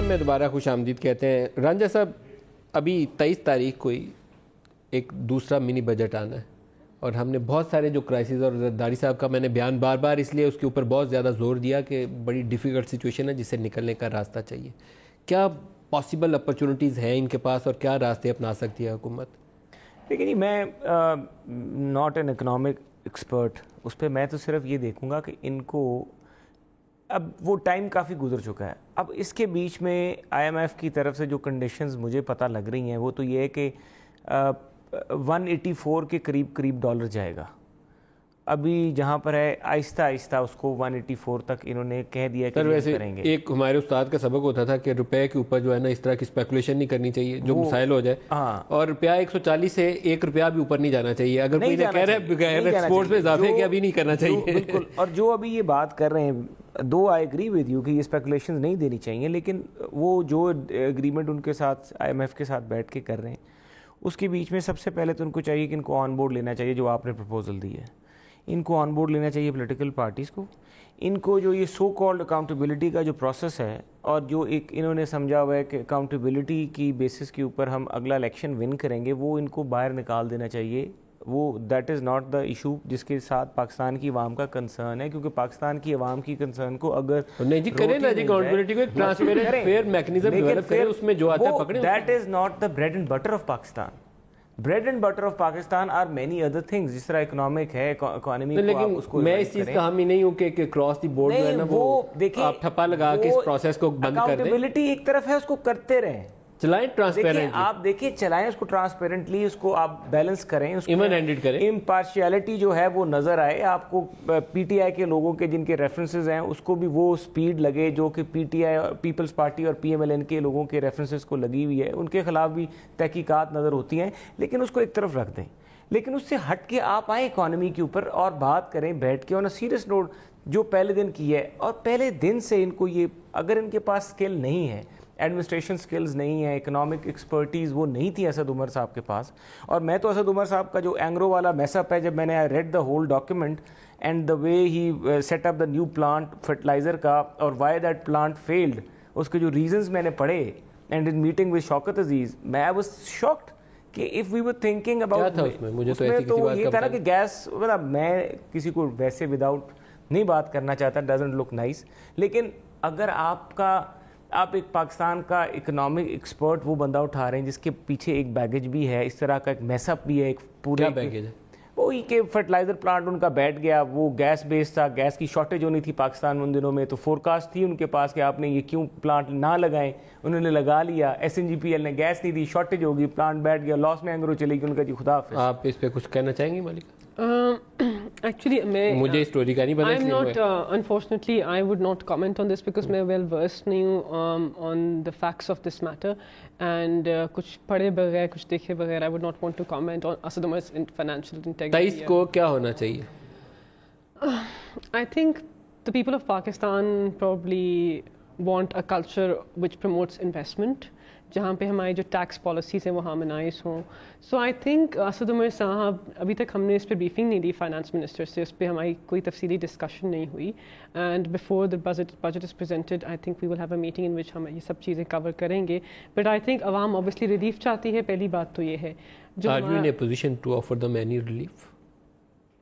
program میں دوبارہ خوش آمدید کہتے ہیں. رانجھا صاحب, ابھی 23 تاریخ کو ہی ایک دوسرا منی بجٹ آنا ہے اور ہم نے بہت سارے جو کرائسس, اور زرداری صاحب کا میں نے بیان بار بار اس لیے اس کے اوپر بہت زیادہ زور دیا کہ بڑی ڈیفیکلٹ سچویشن ہے جس سے نکلنے کا راستہ چاہیے. کیا پاسبل اپرچونیٹیز ہیں ان کے پاس اور کیا راستے اپنا سکتی ہے حکومت؟ لیکن جی میں ناٹ این اکنامک ایکسپرٹ, اس پہ میں تو صرف یہ دیکھوں گا کہ ان کو اب وہ ٹائم کافی گزر چکا ہے. اب اس کے بیچ میں آئی ایم ایف کی طرف سے جو کنڈیشنز مجھے پتہ لگ رہی ہیں وہ تو یہ ہے کہ 184 کے قریب ڈالر جائے گا. ابھی جہاں پر ہے آہستہ آہستہ اس کو 184 تک انہوں نے کہہ دیا کہ ویسے کریں گے. ایک ہمارے استاد کا سبق ہوتا تھا کہ روپے کے اوپر جو ہے نا اس طرح کی اسپیکولیشن نہیں کرنی چاہیے جو مسائل ہو جائے, اور روپیہ 140 سے 1 روپیہ بھی اوپر نہیں جانا چاہیے. اگر کوئی کہہ رہا ہے ایکسپورٹس میں اضافے کے ابھی نہیں کرنا چاہیے. بالکل, اور جو ابھی یہ بات کر رہے ہیں, دو آئی ایگری ود یو کہ یہ اسپیکولیشن نہیں دینی چاہیے, لیکن وہ جو ایگریمنٹ ان کے ساتھ آئی ایم ایف کے ساتھ بیٹھ کے کر رہے ہیں اس کے بیچ میں سب سے پہلے تو ان کو چاہیے کہ ان کو آن بورڈ لینا چاہیے. جو آپ نے پرپوزل دی ہے ان کو آن بورڈ لینا چاہیے پولیٹیکل پارٹیز کو. ان کو جو یہ سو کالڈ اکاؤنٹیبلٹی کا جو پروسیس ہے اور جو ایک انہوں نے سمجھا ہوا ہے کہ اکاؤنٹیبلٹی کی بیسس کے اوپر ہم اگلا الیکشن ون کریں گے, وہ ان کو باہر نکال دینا چاہیے. وہ that is not the issue جس کے ساتھ پاکستان کی عوام کا کنسرن ہے, کیونکہ پاکستان کی عوام کی کنسرن کو اگر نہیں جی کریں نا جی اکاؤنٹیبلٹی کو ایک ٹرانسپیرنٹ فیئر میکنزم ڈیولپ کریں, اس میں جو آتا ہے پکڑیں. That is not the bread and butter of Pakistan. Bread and butter of Pakistan are many other things, جس طرح اکنامک ہے, اکانومی کو آپ اس کو. میں اس چیز کا حامی نہیں ہوں کہ کراس دی بورڈ جو ہے نا وہ آپ ٹھپا لگا کے اس پروسیس کو بند کر دیں. اکاؤنٹیبلٹی ایک طرف ہے, اس کو کرتے رہیں, چلائیں ٹرانسپیرنٹلی. آپ دیکھیں چلائیں اس کو ٹرانسپیرنٹلی, اس کو آپ بیلنس کریں, اس ایون ہینڈڈ کریں, امپارشیلٹی جو ہے وہ نظر آئے آپ کو. پی ٹی آئی کے لوگوں کے جن کے ریفرنسز ہیں اس کو بھی وہ سپیڈ لگے جو کہ پی ٹی آئی اور پیپلز پارٹی اور پی ایم ایل این کے لوگوں کے ریفرنسز کو لگی ہوئی ہے. ان کے خلاف بھی تحقیقات نظر ہوتی ہیں, لیکن اس کو ایک طرف رکھ دیں. لیکن اس سے ہٹ کے آپ آئیں اکانومی کے اوپر اور بات کریں بیٹھ کے آن اے سیریس نوٹ, جو پہلے دن کی ہے. اور پہلے دن سے ان کو یہ, اگر ان کے پاس اسکل نہیں ہے, ایڈمنسٹریشن سکلز نہیں ہیں, اکنامک ایکسپرٹیز وہ نہیں تھی اسد عمر صاحب کے پاس. اور میں تو اسد عمر صاحب کا جو اینگرو والا میس اپ ہے, جب میں نے read the whole document and the way he set up the new plant fertiliser کا, اور وائی دیٹ پلانٹ فیلڈ, اس کے جو ریزنز میں نے پڑھے, and in meeting with Shaukat Aziz, میں آئی واز شاکڈ کہ if we were thinking about, اس میں تو یہ تھا نا کہ گیس, مطلب میں کسی کو ویسے وداؤٹ نہیں بات کرنا چاہتا, ڈزنٹ لک نائس, لیکن اگر آپ ایک پاکستان کا اکنامک ایکسپرٹ وہ بندہ اٹھا رہے ہیں جس کے پیچھے ایک بیگیج بھی ہے, اس طرح کا ایک میس اپ بھی ہے, ایک پورا بیگیج ہے وہی کہ فرٹیلائزر پلانٹ ان کا بیٹھ گیا, وہ گیس بیس تھا, گیس کی شارٹیج ہونی تھی پاکستان میں ان دنوں میں, تو فورکاسٹ تھی ان کے پاس کہ آپ نے یہ کیوں پلانٹ نہ لگائیں, انہوں نے لگا لیا. S N G P L نے گیس نہیں دی, شارٹیج ہوگی, پلانٹ بیٹھ گیا, لاس میں اینگرو چلے گی, ان کا جی خدا حافظ. آپ اس پہ کچھ کہنا چاہیں گی مالک؟ Actually, مجھے اسٹوری کا نہیں پتا, I'm not, unfortunately, I would not comment on this because میں well versed نہیں ہوں on the facts of this matter, and کچھ پڑھے بغیر, کچھ دیکھے بغیر, I would not want to comment on Asad Umar's financial integrity. 23 کو کیا ہونا چاہیے؟ I think the people of Pakistan probably want a culture which promotes investment, جہاں پہ ہماری جو ٹیکس پالیسیز ہیں وہ ہارمونائز ہوں. سو آئی تھنک اسد عمر صاحب, ابھی تک ہم نے اس پہ بریفنگ نہیں دی فائنانس منسٹر سے, اس پہ ہماری کوئی تفصیلی ڈسکشن نہیں ہوئی, and before the budget is presented I think we will have a meeting in which ہم یہ سب چیزیں کور کریں گے. بٹ آئی تھنک عوام اوبیسلی ریلیف چاہتی ہے, پہلی بات تو یہ ہے. Are you in a position to offer them any relief?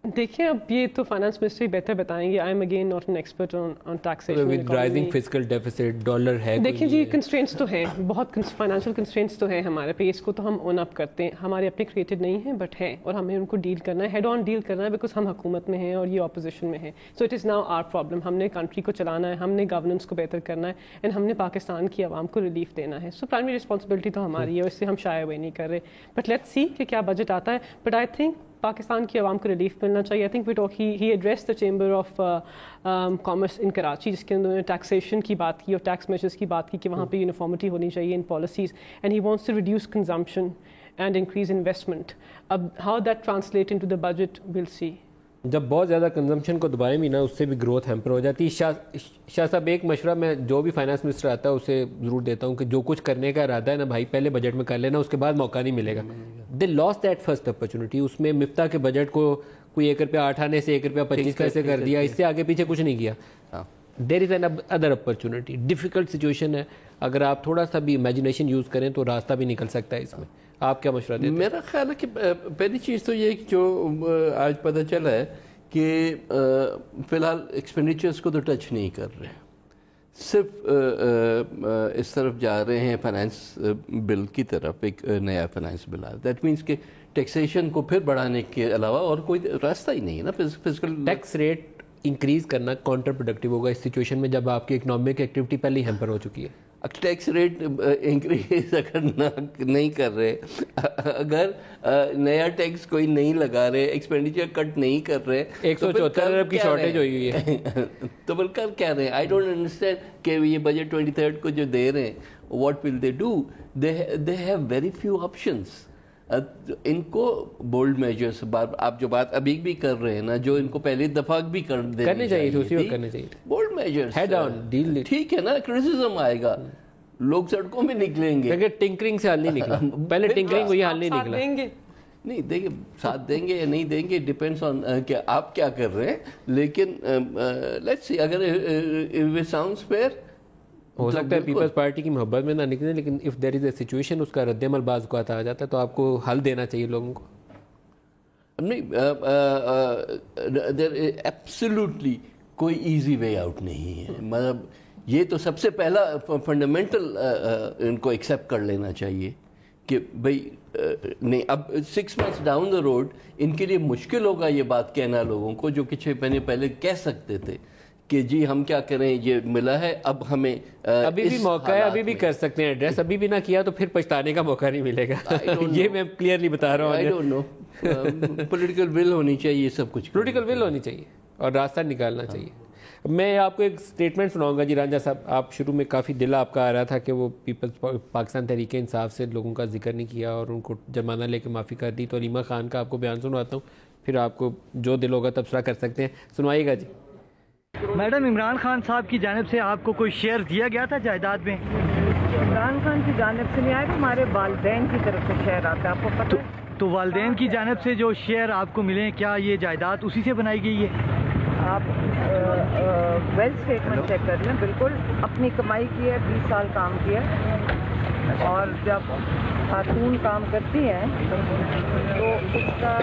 دیکھیں اب یہ تو فائنانس منسٹر بہتر بتائیں گے. I am again not an expert on taxation. With rising fiscal deficit, dollar ہے, دیکھیں جی کنسٹرینٹس تو ہیں, بہت فائنینشیل کنسٹرینٹس تو ہیں ہمارے پہ, اس کو تو ہم اون اپ کرتے ہیں, ہمارے اپنے کریٹڈ نہیں ہیں بٹ ہیں, اور ہمیں ان کو ڈیل کرنا ہے, ہیڈ آن ڈیل کرنا ہے, بیکاز ہم حکومت میں ہیں اور یہ اپوزیشن میں ہیں. So it is now our problem. ہم نے کنٹری کو چلانا ہے, ہم نے گورننس کو بہتر کرنا ہے, اینڈ ہم نے پاکستان کی عوام کو ریلیف دینا ہے. سو پرائمری رسپانسبلٹی تو ہماری ہے, اور اس سے ہم شائع ہوئے نہیں کر رہے. بٹ لیٹس سی کہ کیا بجٹ آتا ہے. بٹ آئی تھنک پاکستان کی عوام کو ریلیف ملنا چاہیے. I think he address the chamber of commerce in Karachi, جس کے اندر انہوں نے ٹیکسیشن کی بات کی اور ٹیکس میجرس کی بات کی کہ وہاں پہ یونیفارمٹی ہونی چاہیے in policies, and he wants to reduce consumption and increase investment. اب how that translate into the budget will see. جب بہت زیادہ کنزمپشن کو دبائیں بھی نا, اس سے بھی گروتھ ہیمپر ہو جاتی ہے. شاہ صاحب, ایک مشورہ میں جو بھی فائنانس منسٹر آتا ہے اسے ضرور دیتا ہوں کہ جو کچھ کرنے کا ارادہ ہے نا بھائی, پہلے بجٹ میں کر لینا, اس کے بعد موقع نہیں ملے گا. دے لاس دیٹ فرسٹ اپرچونٹی. اس میں مفتاح کے بجٹ کو کوئی 1 روپیہ 8 آنے سے 1 روپیہ 25 پیسے کر دیا, اس سے آگے پیچھے کچھ نہیں کیا. There is another opportunity. Difficult situation ہے, اگر آپ تھوڑا سا بھی امیجنیشن یوز کریں تو راستہ بھی نکل سکتا ہے اس میں. آپ کیا مشورہ دیتے ہیں؟ میرا خیال ہے کہ پہلی چیز تو یہ کہ جو آج پتہ چلا ہے کہ فی الحال ایکسپینڈیچرس کو تو ٹچ نہیں کر رہے, صرف اس طرف جا رہے ہیں فائنانس بل کی طرف, ایک نیا فائنانس بل آ. دیٹ مینس کہ ٹیکسیشن کو پھر بڑھانے کے علاوہ اور کوئی راستہ ہی نہیں ہے نا. فزیکل ٹیکس ریٹ انکریز کرنا کاؤنٹر پروڈکٹیو ہوگا اس سچویشن میں جب آپ کی اکنامک ایکٹیویٹی پہلے ہی ہیمپر ہو چکی ہے. ٹیکس ریٹ انکریز اگر نہیں کر رہے, اگر نیا ٹیکس کوئی نہیں لگا رہے, ایکسپینڈیچر کٹ نہیں کر رہے, 174 ارب کی شارٹیج ہوئی ہے تو بل کر کیا رہے ہیں؟ آئی ڈونٹ انڈرسٹینڈ کہ یہ بجٹ 23rd کو جو دے رہے ہیں, what will they do? They have very few options. ان کو بولڈ میجرس, آپ جو بات ابھی بھی کر رہے ہیں نا, جو ان کو پہلی دفعہ بھی کرنے چاہیے تھے, اسی وقت کرنے چاہیے. بولڈ میجرس, ہیڈ آن ڈیل, ٹھیک ہے نا, کرٹیسزم آئے گا, لوگ سڑکوں میں نکلیں گے. لیکن ٹنکرنگ سے حل نہیں نکلا, پہلے ٹنکرنگ وہی حل نہیں نکلا. نہیں دیکھیں ساتھ دیں گے یا نہیں دیں گے, ڈیپینڈس آن کہ آپ کیا کر رہے ہیں. لیکن لیٹس سی, اگر اٹ ساؤنڈز فیئر, ہو سکتا ہے پیپلز پارٹی کی محبت میں نہ نکلیں, لیکن if there is a situation اس کا رد عمل بعض اوقات آ جاتا ہے تو آپ کو حل دینا چاہیے لوگوں کو. نہیں, دیر ایبسلیوٹلی کوئی ایزی وے آؤٹ نہیں ہے. مطلب یہ تو سب سے پہلا فنڈامنٹل ان کو ایکسیپٹ کر لینا چاہیے کہ بھئی نہیں, اب 6 months down the road in کے لیے مشکل ہوگا یہ بات کہنا لوگوں کو, جو کہ 6 مہینے پہلے کہہ سکتے تھے کہ جی ہم کیا کریں, یہ ملا ہے, اب ہمیں ابھی بھی موقع ہے, ابھی بھی کر سکتے ہیں ایڈریس, ابھی بھی نہ کیا تو پھر پچھتانے کا موقع نہیں ملے گا. یہ میں کلیئرلی بتا رہا ہوں. آئی ڈونٹ نو, پولیٹیکل ول ہونی چاہیے, سب کچھ پولیٹیکل ول ہونی چاہیے اور راستہ نکالنا چاہیے. میں آپ کو ایک سٹیٹمنٹ سناؤں گا جی رانجھا صاحب. آپ شروع میں کافی دل آپ کا آ رہا تھا کہ وہ پیپلز پاکستان تحریک انصاف سے لوگوں کا ذکر نہیں کیا اور ان کو جرمانہ لے کے معافی کر دی. تو علیمہ خان کا آپ کو بیان سنواتا ہوں, پھر آپ کو جو دل ہوگا تبصرہ کر سکتے ہیں. سنوائیے گا جی. میڈم, عمران خان صاحب کی جانب سے آپ کو کوئی شیئر دیا گیا تھا جائیداد میں؟ عمران خان کی جانب سے نہیں آیا, ہمارے والدین کی طرف سے شیئر آتا ہے, آپ کو پتہ ہے. تو والدین کی جانب سے جو شیئر آپ کو ملے, کیا یہ جائیداد اسی سے بنائی گئی ہے؟ آپ ویل اسٹیٹمنٹ چیک کر لیں, بالکل اپنی کمائی کی ہے, 20 سال کام کیا ہے. اور جب خاتون کام کرتی ہیں تو اس کا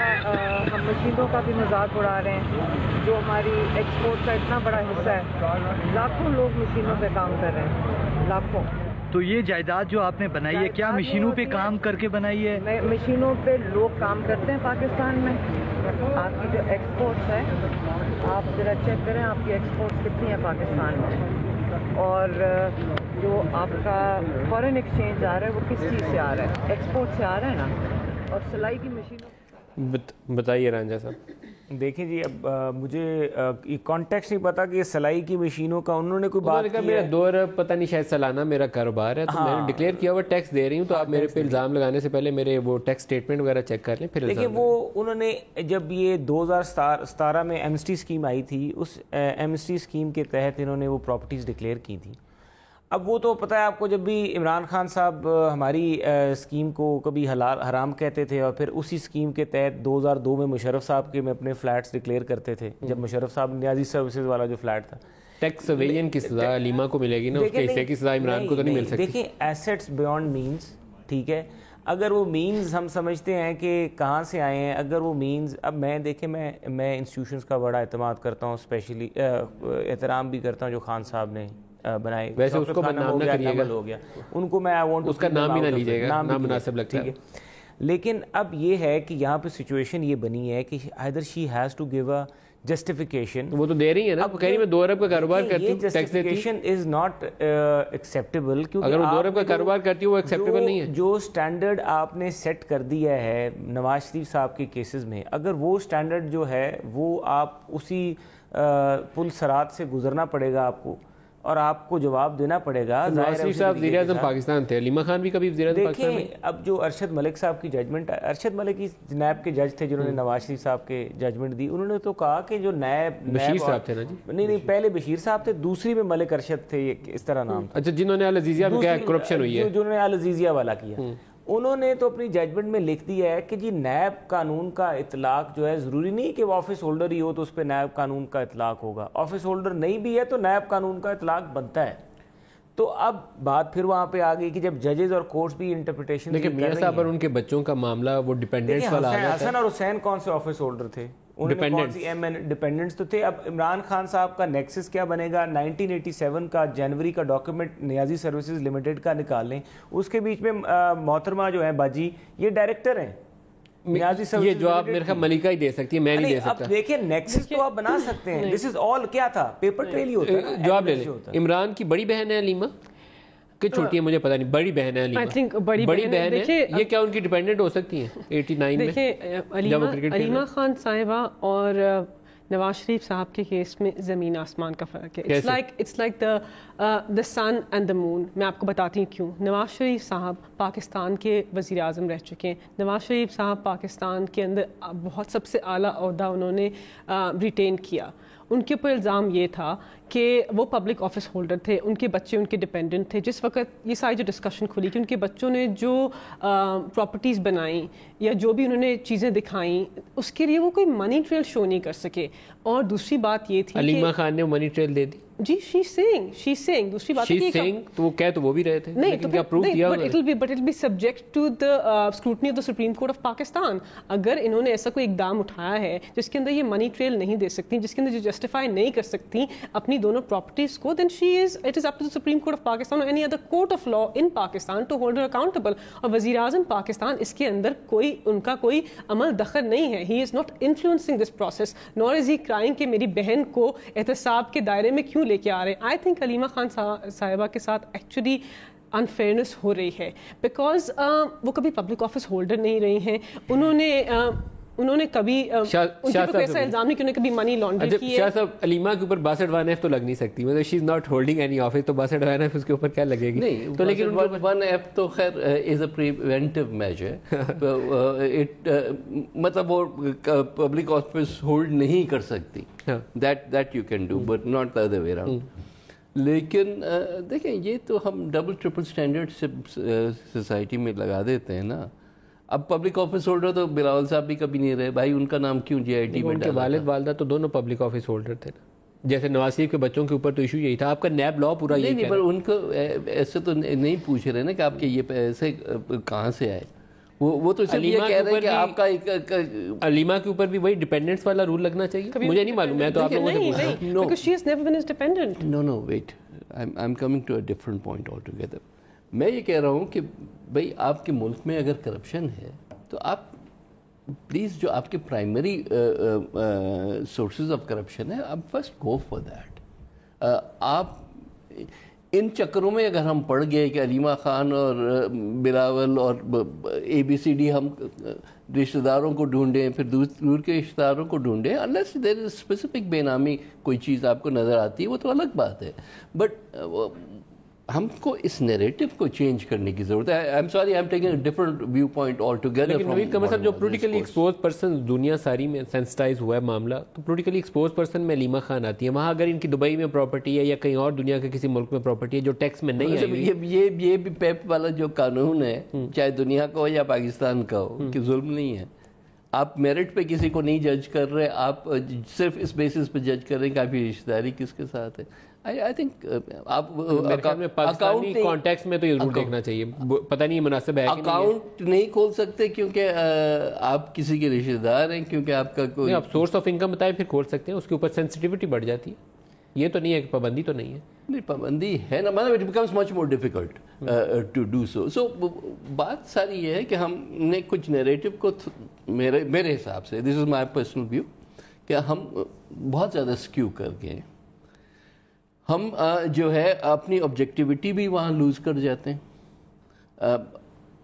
ہم مشینوں کا بھی مذاق اڑا رہے ہیں, جو ہماری ایکسپورٹ کا اتنا بڑا حصہ ہے. لاکھوں لوگ مشینوں پہ کام کر رہے ہیں, لاکھوں. تو یہ جائیداد جو آپ نے بنائی ہے, کیا مشینوں پہ کام کر کے بنائی ہے؟ مشینوں پہ لوگ کام کرتے ہیں پاکستان میں. آپ کی جو ایکسپورٹس ہے, آپ ذرا چیک کریں آپ کی ایکسپورٹس کتنی ہے پاکستان میں, اور جو آپ کا فارن ایکسچینج آ رہا ہے وہ کس چیز سے آ رہا ہے, ایکسپورٹ سے آ رہا ہے نا. اور سلائی کی مشینوں. بتائیے رانجھا صاحب. دیکھیں جی, اب مجھے کانٹیکسٹ نہیں پتا کہ سلائی کی مشینوں کا انہوں نے کوئی بات کی. میرا 2 ارب پتہ نہیں شاید سالانہ میرا کاروبار ہے, تو میں نے ڈکلیئر کیا ہوا ٹیکس دے رہی ہوں, تو آپ میرے پہ الزام لگانے سے پہلے میرے وہ ٹیکس اسٹیٹمنٹ وغیرہ چیک کر لیں پھر. دیکھیں وہ انہوں نے جب یہ 2017 میں ایمنسٹی اسکیم آئی تھی, اس ایمنسٹی اسکیم کے تحت انہوں نے وہ پراپرٹیز ڈکلیئر کی تھی. اب وہ تو پتہ ہے آپ کو, جب بھی عمران خان صاحب ہماری اسکیم کو کبھی حرام کہتے تھے, اور پھر اسی اسکیم کے تحت 2002 میں مشرف صاحب کے میں اپنے فلیٹس ڈکلیئر کرتے تھے, جب مشرف صاحب نیازی سروسز والا جو فلیٹ تھا. ٹیکس سویلین کی سزا علیمہ کو ملے گی نا, اس کے حصے کی سزا عمران کو تو نہیں مل سکتی. دیکھیں ایسیٹس بیونڈ مینز, ٹھیک ہے, اگر وہ مینز ہم سمجھتے ہیں کہ کہاں سے آئے ہیں, اگر وہ مینز, اب میں دیکھیں میں انسٹیٹیوشنس کا بڑا اعتماد کرتا ہوں, اسپیشلی احترام بھی کرتا ہوں جو خان صاحب نے بنائے. ویسے اس کو نام نہ کریے گا, ہو گیا ان کو, میں اس کا نام ہی نہ لیجیے گا, نام مناسب لگتا ہے. لیکن اب یہ ہے کہ یہاں پہ سچویشن یہ بنی ہے کہ either she has to give a justification. وہ تو دے رہی ہے نا, وہ کہہ رہی میں 2 ارب کا کاروبار کرتی ہوں, ٹیکس دیتی ہوں. justification is not acceptable, کیونکہ اگر وہ 2 ارب کا کاروبار کرتی ہوں وہ ایکسیپٹیبل نہیں ہے. جو سٹینڈرڈ آپ نے سیٹ کر دیا ہے نواز شریف صاحب کے کیسز میں, اگر وہ سٹینڈرڈ جو ہے وہ آپ اسی پل صراط سے گزرنا پڑے گا آپ کو, اور آپ کو جواب دینا پڑے گا. نواز شریف صاحب وزیر اعظم پاکستان تھے, علیمہ خان بھی کبھی وزیر اعظم پاکستان میں. دیکھیں اب جو ارشد ملک صاحب کی ججمنٹ, ارشد ملک ہی نیب کے جج تھے جنہوں نے نواز شریف صاحب کے ججمنٹ دی. انہوں نے تو کہا کہ جو نیب بشیر صاحب تھے نا جی, نہیں پہلے بشیر صاحب تھے, دوسری میں ملک ارشد تھے, اس طرح نام. اچھا, جنہوں نے العزیزیہ میں کیا کرپشن ہوئی ہے, جنہوں نے العزیزیہ والا کیا, انہوں نے تو اپنی ججمنٹ میں لکھ دیا ہے کہ جی نیب قانون کا اطلاق جو ہے ضروری نہیں کہ وہ آفس ہولڈر ہی ہو تو اس پہ نیب قانون کا اطلاق ہوگا, آفس ہولڈر نہیں بھی ہے تو نیب قانون کا اطلاق بنتا ہے. تو اب بات پھر وہاں پہ آ گئی کہ جب ججز اور کورٹس بھی انٹرپریٹیشن لیکن میاں صاحب اور ان کے بچوں کا معاملہ وہ ڈیپینڈنٹس والا آ جاتا ہے. حسن اور حسین کون سے آفس ہولڈر تھے؟ ڈیپینڈنٹس تو تھے. اب عمران خان صاحب کا نیکسس کیا بنے گا؟ 1987 کا جنوری کا ڈاکیومنٹ نیازی سروسز لمیٹڈ کا نکال لیں, اس کے بیچ میں محترمہ جو ہیں باجی یہ ڈائریکٹر ہیں. یہ جواب میرے خیال ملکہ ہی دے سکتی ہے, میں نہیں دے سکتا. اب دیکھیں نیکسس تو آپ بنا سکتے ہیں, دس از آل کیا تھا پیپر ٹریل ہی ہوتا ہے. جواب لے لیں. عمران کی بڑی بہن ہے علیمہ کہ چھوٹی ہے مجھے پتہ نہیں, بڑی بہن ہے علیمہ, بڑی بہن ہے, یہ کیا ان کی ڈیپینڈنٹ ہو سکتی ہیں 89 میں؟ دیکھیں علیمہ خان صاحبہ اور نواز شریف صاحب کے کیس میں زمین آسمان کا فرق ہے. It's like the sun and the moon. میں آپ کو بتاتی ہوں کیوں. نواز شریف صاحب پاکستان کے وزیر اعظم رہ چکے ہیں. نواز شریف صاحب پاکستان کے اندر بہت سب سے اعلیٰ عہدہ انہوں نے ریٹین کیا. ان کے اوپر الزام یہ تھا کہ وہ پبلک آفس ہولڈر تھے, ان کے بچے ان کے ڈیپینڈنٹ تھے. جس وقت یہ ساری جو ڈسکشن کھلی کہ ان کے بچوں نے جو پراپرٹیز بنائیں یا جو بھی انہوں نے چیزیں دکھائیں اس کے لیے وہ کوئی منی ٹریل شو نہیں کر سکے. اور دوسری بات یہ تھی علیمہ خان نے منی ٹریل دے دی. جی شی سینگ دوسری بات تو وہ کہہ تو وہ بھی رہے تھے لیکن کیا پروف کیا but it will be subject to the scrutiny of the supreme court of Pakistan. اگر انہوں نے ایسا کوئی اقدام اٹھایا ہے جس کے اندر یہ منی ٹریل نہیں دے سکتی, جس کے اندر جو جسٹیفائی نہیں کر سکتی اپنی دونوں پراپرٹیز کو, then it is up to the supreme court of Pakistan اور any other court of law in Pakistan to hold her accountable. اور وزیر اعظم پاکستان اس کے اندر ان کا کوئی عمل دخل نہیں ہے. He is not influencing this process nor is he crying کہ میری بہن کو احتساب کے دائرے میں کیوں لے کے آ رہے ہیں. آئی تھنک علیمہ خان صاحبہ کے ساتھ ایکچولی انفیئرنیس ہو رہی ہے بیکاز وہ کبھی پبلک آفس ہولڈر نہیں رہی ہیں. انہوں نے کبھی ایسا الزام نہیں کہ انہوں نے کبھی منی لانڈرنگ کی ہے. شاہ صاحب علیمہ کے اوپر 62(1)(f) تو لگ نہیں سکتی, مطلب she is not holding any office, تو 62(1)(f) اس کے اوپر کیا لگے گی؟ نہیں, تو لیکن 1(f) تو خیر از اے پریونٹیو میجر. مطلب وہ پبلک آفس ہولڈ نہیں کر سکتی, that you can do but not the other way around. لیکن دیکھیں یہ تو ہم ڈبل ٹرپل اسٹینڈرڈ سوسائٹی میں لگا دیتے ہیں نا. اب پبلک آفس ہولڈر تو بلاول صاحب بھی کبھی نہیں رہے بھائی, ان کا نام کیوں جی آئی ٹی میں ڈالا؟ ان کے والد والدہ تو دونوں پبلک آفس ہولڈر تھے نا. جیسے نواز شریف کے بچوں کے اوپر تو ایشو یہی تھا. آپ کا نیب لا پورا یہی نہیں, پر ان کو ایسے تو نہیں پوچھ رہے نا کہ آپ کے یہ پیسے کہاں سے آئے. وہ تو صرف یہ کہہ رہے ہیں کہ آپ کا علیمہ کے اوپر بھی وہی ڈیپینڈنس والا رول لگنا چاہیے. مجھے نہیں معلوم, میں تو آپ لوگوں سے پوچھ رہا ہوں. because she has never been his dependent. No, wait. I'm coming to a different point altogether. میں یہ کہہ رہا ہوں کہ بھائی آپ کے ملک میں اگر کرپشن ہے تو آپ پلیز جو آپ کے پرائمری سورسز آف کرپشن ہے آپ فرسٹ گو فار دیٹ. آپ ان چکروں میں اگر ہم پڑ گئے کہ علیمہ خان اور بلاول اور ABCD ہم رشتہ داروں کو ڈھونڈیں پھر دور کے رشتہ داروں کو ڈھونڈیں, unless there is specific بے نامی کوئی چیز آپ کو نظر آتی ہے وہ تو الگ بات ہے. بٹ ہم کو اس نیریٹو کو چینج کرنے کی ضرورت ہے. I'm sorry, I'm taking a different viewpoint altogether. لیکن نوید کا مطلب جو پولیٹیکلی ایکسپوز پرسن دنیا ساری میں سینسٹائز ہوا ہے معاملہ, تو پولیٹیکلی ایکسپوز پرسن میں علیمہ خان آتی ہے. وہاں اگر ان کی دبئی میں پراپرٹی ہے یا کہیں اور دنیا کے کسی ملک میں پراپرٹی ہے جو ٹیکس میں نہیں آئی, یہ بھی پیپ والا جو قانون ہے چاہے دنیا کا ہو یا پاکستان کا ہو کہ ظلم نہیں ہے. آپ میرٹ پہ کسی کو نہیں جج کر رہے, آپ صرف اس بیسس پہ جج کر رہے ہیں کہ آپ کی رشتہ داری کس کے ساتھ ہے. I think آپ پاکستانی کانٹیکس میں تو یہ ضرور دیکھنا چاہیے. پتہ نہیں مناسب ہے اکاؤنٹ نہیں کھول سکتے کیونکہ آپ کسی کے رشتہ دار ہیں, کیونکہ آپ کا کوئی آپ سورس آف انکم بتائے پھر کھول سکتے ہیں. اس کے اوپر سینسٹیوٹی بڑھ جاتی ہے. یہ تو نہیں ہے کہ پابندی تو نہیں ہے. نہیں پابندی ہے نا, مطلب it becomes much more difficult to do so. So بات ساری یہ ہے کہ ہم نے کچھ نیریٹو کو میرے حساب سے, دس از مائی پرسنل ویو, کہ ہم بہت زیادہ اسکیو کر گئے. ہم جو ہے اپنی آبجیکٹیوٹی بھی وہاں لوز کر جاتے ہیں.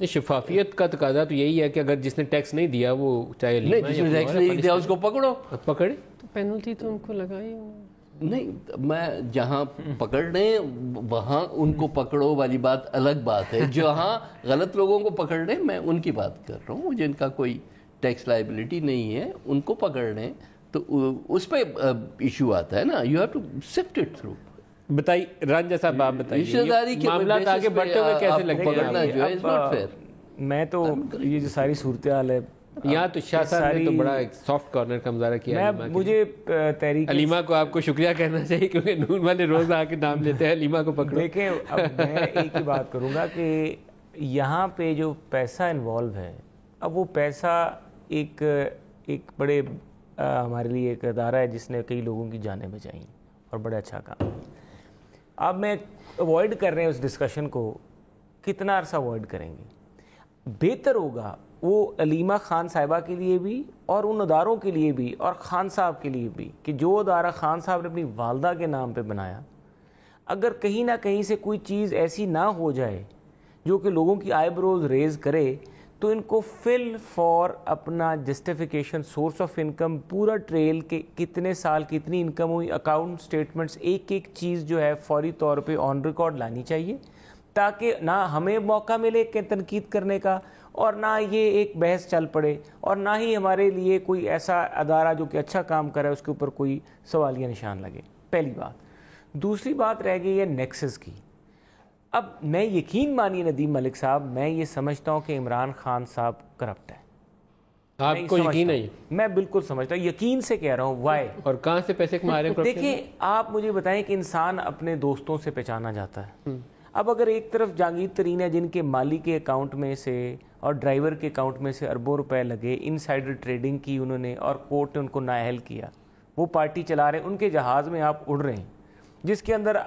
شفافیت کا تقاضا تو یہی ہے کہ اگر جس نے ٹیکس نہیں دیا وہ چاہے نہیں, جس نے ٹیکس نہیں دیا اس کو پکڑے تو پینلٹی تو ان کو لگائی نہیں. میں جہاں پکڑ رہے ہیں وہاں ان کو پکڑو والی بات الگ بات ہے. جہاں غلط لوگوں کو پکڑ رہے ہیں میں ان کی بات کر رہا ہوں, جن کا کوئی ٹیکس لائبلٹی نہیں ہے ان کو پکڑ رہے ہیں تو اس پہ ایشو آتا ہے نا. You have to sift it through. بتائیے رانجھا صاحب, آپ بتائیے رشتہ داری کے معاملات آگے بڑھتے ہوئے کیسے لگتے ہیں؟ پکڑنا جو ہے از ناٹ فیئر. میں تو یہ جو ساری صورتحال ہے یہاں تو شاہ صاحب نے تو بڑا ایک سافٹ کارنر کا مظاہرہ کیا. مجھے تحریک علیمہ کو آپ کو شکریہ کہنا چاہیے کیونکہ نون والے روز آ کے نام لیتے ہیں علیمہ کو پکڑو. دیکھیں اب میں ایک ہی بات کروں گا کہ یہاں پہ جو پیسہ انوالو ہے اب وہ پیسہ ایک بڑے ہمارے لیے ایک ادارہ ہے جس نے کئی لوگوں کی جانیں بچائیں اور بڑا اچھا کام. اب میں اوائڈ کر رہے ہیں اس ڈسکشن کو, کتنا عرصہ اوائڈ کریں گے؟ بہتر ہوگا وہ علیمہ خان صاحبہ کے لیے بھی اور ان اداروں کے لیے بھی اور خان صاحب کے لیے بھی کہ جو ادارہ خان صاحب نے اپنی والدہ کے نام پہ بنایا, اگر کہیں نہ کہیں سے کوئی چیز ایسی نہ ہو جائے جو کہ لوگوں کی آئی بروز ریز کرے, تو ان کو فل فار اپنا جسٹیفیکیشن سورس آف انکم پورا ٹریل کہ کتنے سال کتنی انکم ہوئی, اکاؤنٹ سٹیٹمنٹس ایک ایک چیز جو ہے فوری طور پہ آن ریکارڈ لانی چاہیے, تاکہ نہ ہمیں موقع ملے کہ تنقید کرنے کا اور نہ یہ ایک بحث چل پڑے اور نہ ہی ہمارے لیے کوئی ایسا ادارہ جو کہ اچھا کام کرے اس کے اوپر کوئی سوالیہ نشان لگے. پہلی بات. دوسری بات رہ گئی ہے نیکسس کی. اب میں یقین مانیے ندیم ملک صاحب, میں یہ سمجھتا ہوں کہ عمران خان صاحب کرپٹ ہے. آپ کو یقین ہے؟ میں بالکل سمجھتا ہوں, یقین سے کہہ رہا ہوں. وائی؟ اور کہاں سے پیسے کما رہے ہیں؟ دیکھیں آپ مجھے بتائیں کہ انسان اپنے دوستوں سے پہچانا جاتا ہے. اب اگر ایک طرف جہانگیر ترین ہے جن کے مالی کے اکاؤنٹ میں سے اور ڈرائیور کے اکاؤنٹ میں سے اربوں روپے لگے, انسائڈر ٹریڈنگ کی انہوں نے اور کورٹ نے ان کو نااہل کیا, وہ پارٹی چلا رہے ہیں, ان کے جہاز میں آپ اڑ رہے ہیں جس کے اندر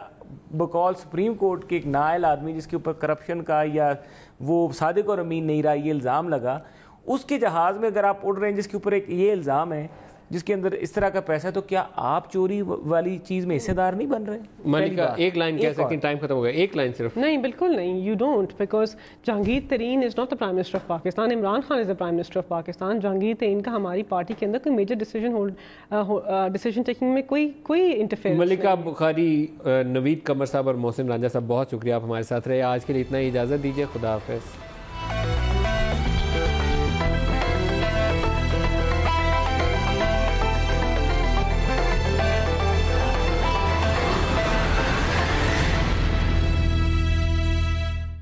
بقول سپریم کورٹ کے ایک نااہل آدمی جس کے اوپر کرپشن کا یا وہ صادق اور امین نہیں رہا یہ الزام لگا, اس کے جہاز میں اگر آپ اڑ رہے ہیں جس کے اوپر ایک یہ الزام ہے جس کے اندر اس طرح کا پیسہ, تو کیا آپ چوری والی چیز میں حصے دار نہیں بن رہے؟ ملکہ ایک لائن کہہ سکتے ہیں, ٹائم ختم ہو گیا, ایک لائن صرف. نہیں بالکل نہیں, you don't, because Jahangir Tareen is not the prime minister of Pakistan, Imran Khan is the prime minister of Pakistan. Jahangir Tareen کا ہماری پارٹی کے اندر کوئی میجر ڈیسیجن ٹیکنگ میں کوئی انٹرفیئرنس. ملکہ بخاری, نوید قمر صاحب اور محسن رانجھا صاحب, بہت شکریہ آپ ہمارے ساتھ رہے. آج کے لیے اتنا ہی, اجازت دیجیے, خدا حافظ.